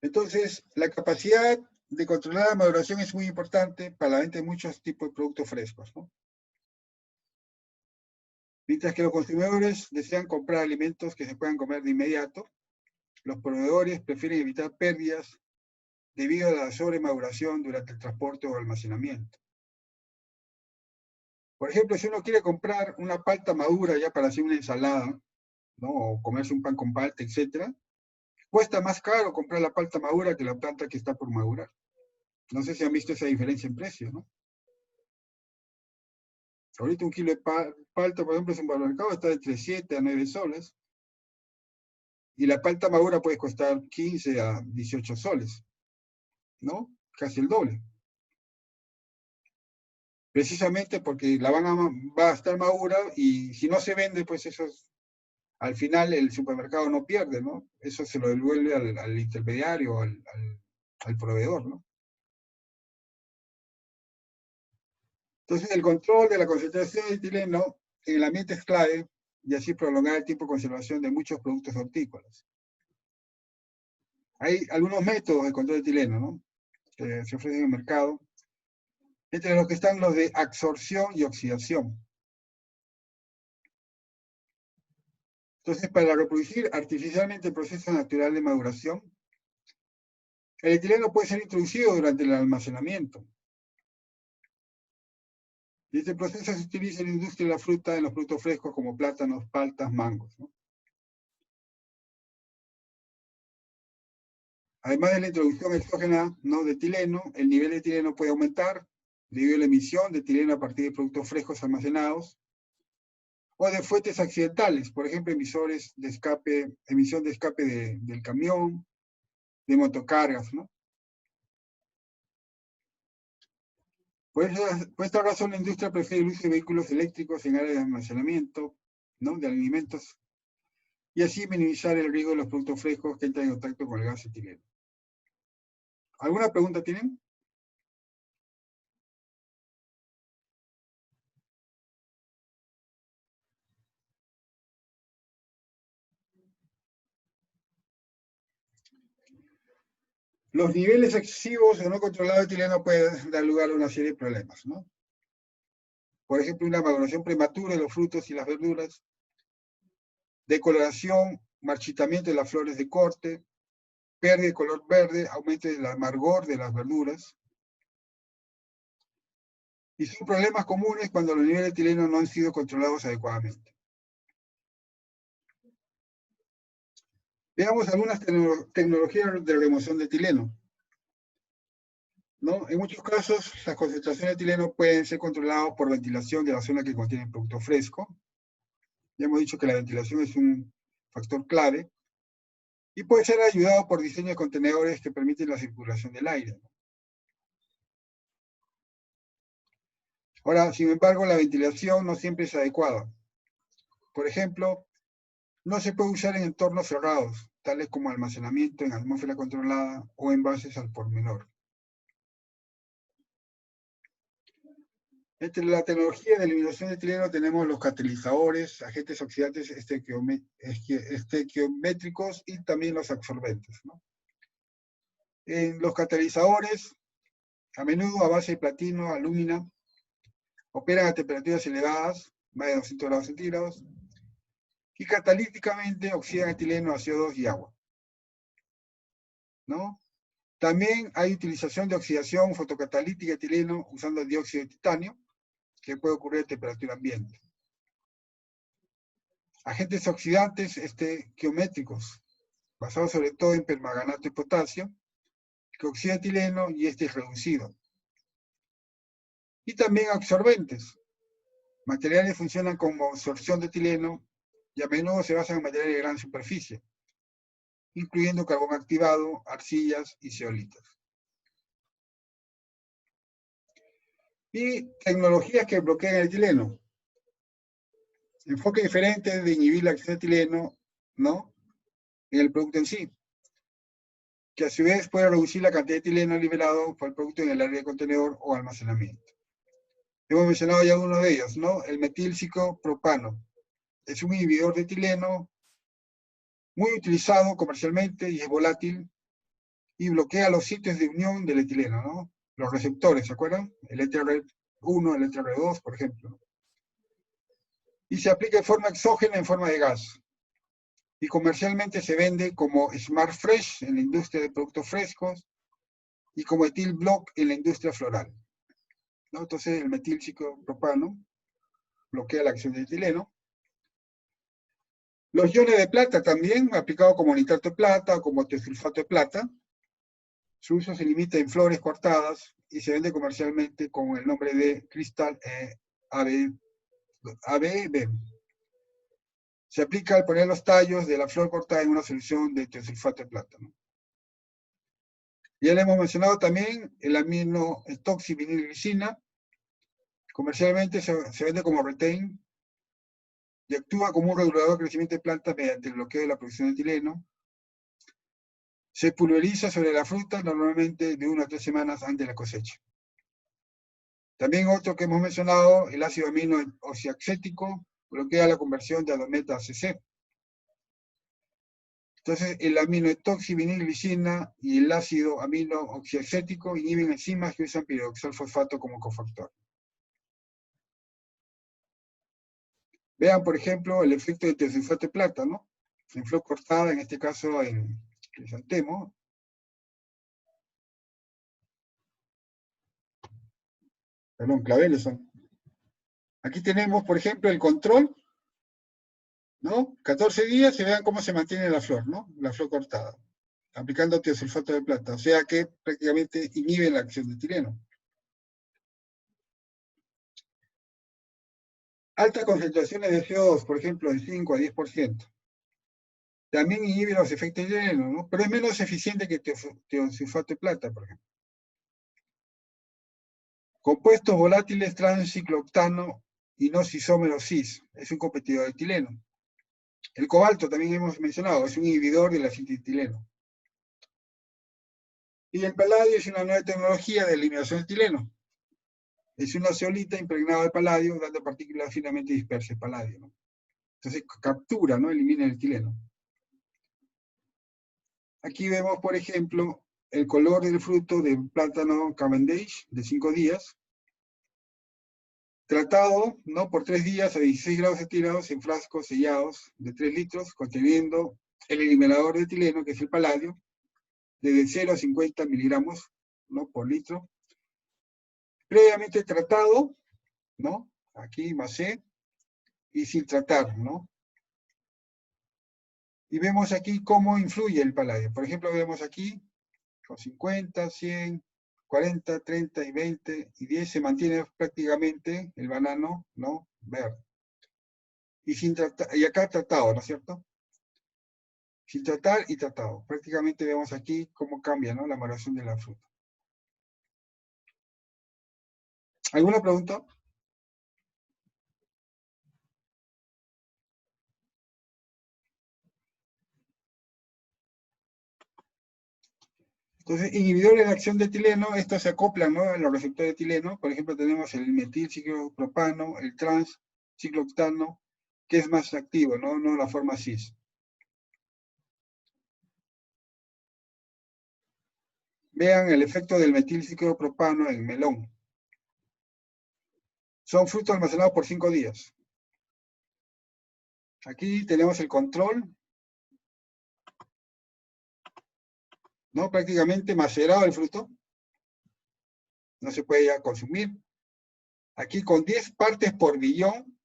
Entonces, la capacidad de controlar la maduración es muy importante para la venta de muchos tipos de productos frescos, ¿no? Mientras que los consumidores desean comprar alimentos que se puedan comer de inmediato, los proveedores prefieren evitar pérdidas debido a la sobremaduración durante el transporte o almacenamiento. Por ejemplo, si uno quiere comprar una palta madura ya para hacer una ensalada, ¿no? O comerse un pan con palta, etc., cuesta más caro comprar la palta madura que la planta que está por madurar. No sé si han visto esa diferencia en precio, ¿no? Ahorita un kilo de palta, por ejemplo, en un supermercado está entre 7 a 9 soles. Y la palta madura puede costar 15 a 18 soles, ¿no? Casi el doble. Precisamente porque va a estar madura y si no se vende, pues al final el supermercado no pierde, ¿no? Eso se lo devuelve al intermediario, al proveedor, ¿no? Entonces, el control de la concentración de etileno en el ambiente es clave y así prolongar el tiempo de conservación de muchos productos hortícolas. Hay algunos métodos de control de etileno, ¿no? Que se ofrecen en el mercado, entre los que están los de absorción y oxidación. Entonces, para reproducir artificialmente el proceso natural de maduración, el etileno puede ser introducido durante el almacenamiento. Y este proceso se utiliza en la industria de la fruta, en los productos frescos como plátanos, paltas, mangos, ¿no? Además de la introducción exógena, ¿no?, de etileno, el nivel de etileno puede aumentar debido a la emisión de etileno a partir de productos frescos almacenados o de fuentes accidentales, por ejemplo, emisión de escape del camión, de motocargas, ¿no? Por esta razón, la industria prefiere el uso de vehículos eléctricos en áreas de almacenamiento, ¿no?, de alimentos, y así minimizar el riesgo de los productos frescos que entran en contacto con el gas etileno. ¿Alguna pregunta tienen? Los niveles excesivos o no controlados de etileno pueden dar lugar a una serie de problemas, ¿no? Por ejemplo, una maduración prematura de los frutos y las verduras, decoloración, marchitamiento de las flores de corte, pérdida de color verde, aumento del amargor de las verduras. Y son problemas comunes cuando los niveles de etileno no han sido controlados adecuadamente. Veamos algunas tecnologías de remoción de etileno, ¿no? En muchos casos, las concentraciones de etileno pueden ser controladas por ventilación de la zona que contiene el producto fresco. Ya hemos dicho que la ventilación es un factor clave. Y puede ser ayudado por diseño de contenedores que permiten la circulación del aire. Ahora, sin embargo, la ventilación no siempre es adecuada. Por ejemplo, no se puede usar en entornos cerrados, tales como almacenamiento en atmósfera controlada o envases al por menor. Entre la tecnología de eliminación de etileno tenemos los catalizadores, agentes oxidantes estequiométricos y también los absorbentes, ¿no? En los catalizadores, a menudo a base de platino, alúmina, operan a temperaturas elevadas, más de 200 grados centígrados, y catalíticamente oxidan etileno a CO2 y agua, ¿no? También hay utilización de oxidación fotocatalítica de etileno usando dióxido de titanio, que puede ocurrir a temperatura ambiente. Agentes oxidantes estequiométricos, basados sobre todo en permanganato de potasio, que oxida etileno y este es reducido. Y también absorbentes. Materiales funcionan como absorción de etileno y a menudo se basan en materiales de gran superficie, incluyendo carbón activado, arcillas y zeolitas. Y tecnologías que bloquean el etileno. Enfoque diferente de inhibir la acción de etileno, ¿no?, en el producto en sí, que a su vez puede reducir la cantidad de etileno liberado por el producto en el área de contenedor o almacenamiento. Hemos mencionado ya uno de ellos, ¿no? El metilciclopropano. Es un inhibidor de etileno muy utilizado comercialmente y es volátil y bloquea los sitios de unión del etileno, ¿no? Los receptores, ¿se acuerdan? El ETR1, el ETR2, por ejemplo. Y se aplica de forma exógena en forma de gas. Y comercialmente se vende como Smart Fresh en la industria de productos frescos y como Etil Block en la industria floral, ¿no? Entonces el metilciclopropano bloquea la acción del etileno. Los iones de plata también, aplicado como nitrato de plata o como tiosulfato de plata. Su uso se limita en flores cortadas y se vende comercialmente con el nombre de Crystal ABB. Se aplica al poner los tallos de la flor cortada en una solución de tiosulfato de plata, ¿no? Ya le hemos mencionado también el aminoetoxivinilglicina. Comercialmente se vende como Retain y actúa como un regulador de crecimiento de plantas mediante el bloqueo de la producción de etileno. Se pulveriza sobre la fruta normalmente de 1 a 3 semanas antes de la cosecha. También otro que hemos mencionado, el ácido amino oxiacético, bloquea la conversión de adometa a ACC. Entonces, el aminoetoxivinilglicina y el ácido amino oxiacético inhiben enzimas que usan piroxalfosfato como cofactor. Vean, por ejemplo, el efecto de tiosulfato de plata, ¿no? En flor cortada, en este caso en crisantemo. Perdón, claveles son. Aquí tenemos, por ejemplo, el control, ¿no? 14 días y vean cómo se mantiene la flor, ¿no? La flor cortada, aplicando tiosulfato de plata, o sea que prácticamente inhibe la acción de etileno. Altas concentraciones de CO2, por ejemplo, de 5 a 10%. También inhibe los efectos de etileno, ¿no? Pero es menos eficiente que tiosulfato de plata, por ejemplo. Compuestos volátiles transciclooctano y no cisómero cis, es un competidor de etileno. El cobalto también hemos mencionado, es un inhibidor de la acetileno. Y el paladio es una nueva tecnología de eliminación de etileno. Es una zeolita impregnada de paladio, dando partículas finamente dispersas de paladio, ¿no? Entonces captura, ¿no? Elimina el etileno. Aquí vemos, por ejemplo, el color del fruto de plátano Cavendish de 5 días, tratado, ¿no? Por 3 días a 16 grados centígrados en frascos sellados de 3 litros, conteniendo el eliminador de etileno, que es el paladio, desde 0 a 50 miligramos, ¿no? Por litro. Previamente tratado, ¿no? Aquí macé, y sin tratar, ¿no? Y vemos aquí cómo influye el paladio. Por ejemplo, vemos aquí con 50, 100, 40, 30 y 20 y 10 se mantiene prácticamente el banano, ¿no? Verde. Y, sin tratar, y acá tratado, ¿no es cierto? Sin tratar y tratado. Prácticamente vemos aquí cómo cambia, ¿no? La maduración de la fruta. ¿Alguna pregunta? Entonces, inhibidores de acción de etileno, estos se acoplan, ¿no? A los receptores de etileno. Por ejemplo, tenemos el metilciclopropano, el transciclooctano, que es más activo, ¿no? No la forma cis. Vean el efecto del metilciclopropano en melón. Son frutos almacenados por 5 días. Aquí tenemos el control, ¿no? Prácticamente macerado el fruto. No se puede ya consumir. Aquí con 10 partes por billón,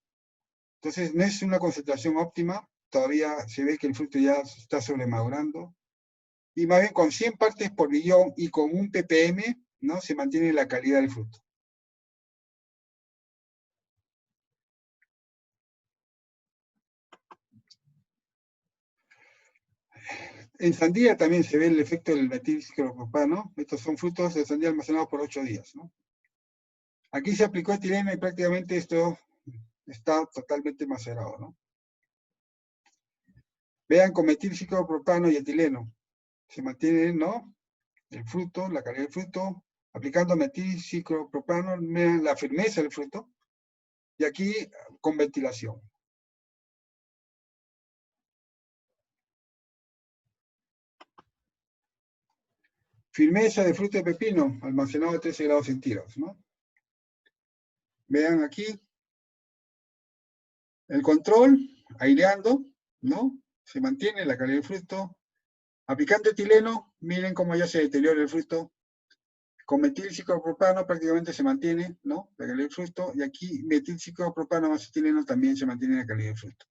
entonces no es una concentración óptima, todavía se ve que el fruto ya está sobremadurando. Y más bien con 100 partes por billón y con un ppm, ¿no? Se mantiene la calidad del fruto. En sandía también se ve el efecto del metilciclopropano. Estos son frutos de sandía almacenados por 8 días, ¿no? Aquí se aplicó etileno y prácticamente esto está totalmente macerado, ¿no? Vean con metilciclopropano y etileno. Se mantiene, ¿no? El fruto, la calidad del fruto, Aplicando metilciclopropano, miren la firmeza del fruto. Y aquí con ventilación. Firmeza de fruto de pepino, almacenado a 13 grados centígrados, ¿no? Vean aquí. El control, aireando, ¿no? Se mantiene la calidad del fruto. Aplicando etileno, miren cómo ya se deteriora el fruto. Con metilciclopropano prácticamente se mantiene, ¿no? La calidad del fruto. Y aquí metilciclopropano más etileno también se mantiene la calidad del fruto.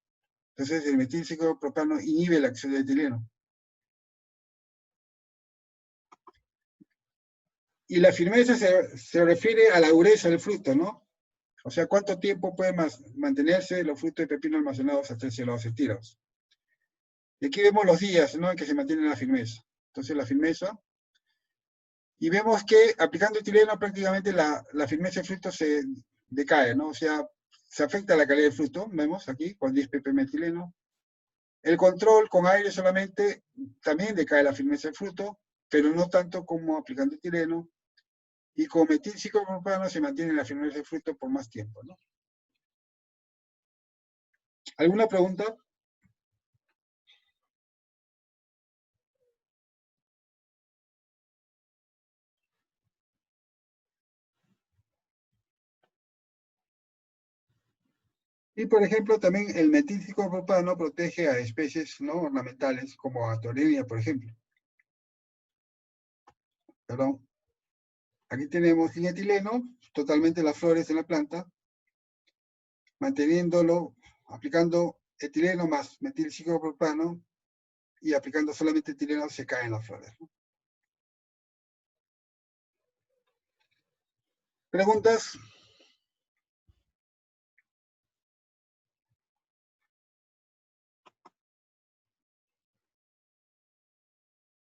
Entonces el metilciclopropano inhibe la acción del etileno. Y la firmeza se refiere a la dureza del fruto, ¿no? O sea, cuánto tiempo pueden mantenerse los frutos de pepino almacenados a 13 grados centígrados. Y aquí vemos los días, ¿no?, en que se mantiene la firmeza. Entonces la firmeza. Y vemos que aplicando etileno prácticamente la firmeza del fruto se decae, ¿no? O sea, se afecta la calidad del fruto, vemos aquí, con 10 ppm etileno. El control con aire solamente también decae la firmeza del fruto, pero no tanto como aplicando etileno. Y con metilciclopropano se mantiene la firmeza del fruto por más tiempo, ¿no? ¿Alguna pregunta? Y por ejemplo, también el metilciclopropano protege a especies no ornamentales, como a Torrelia, por ejemplo. Perdón. Aquí tenemos sin etileno, totalmente las flores en la planta, manteniéndolo, aplicando etileno más metilciclopropano, y aplicando solamente etileno se caen las flores, ¿no? ¿Preguntas?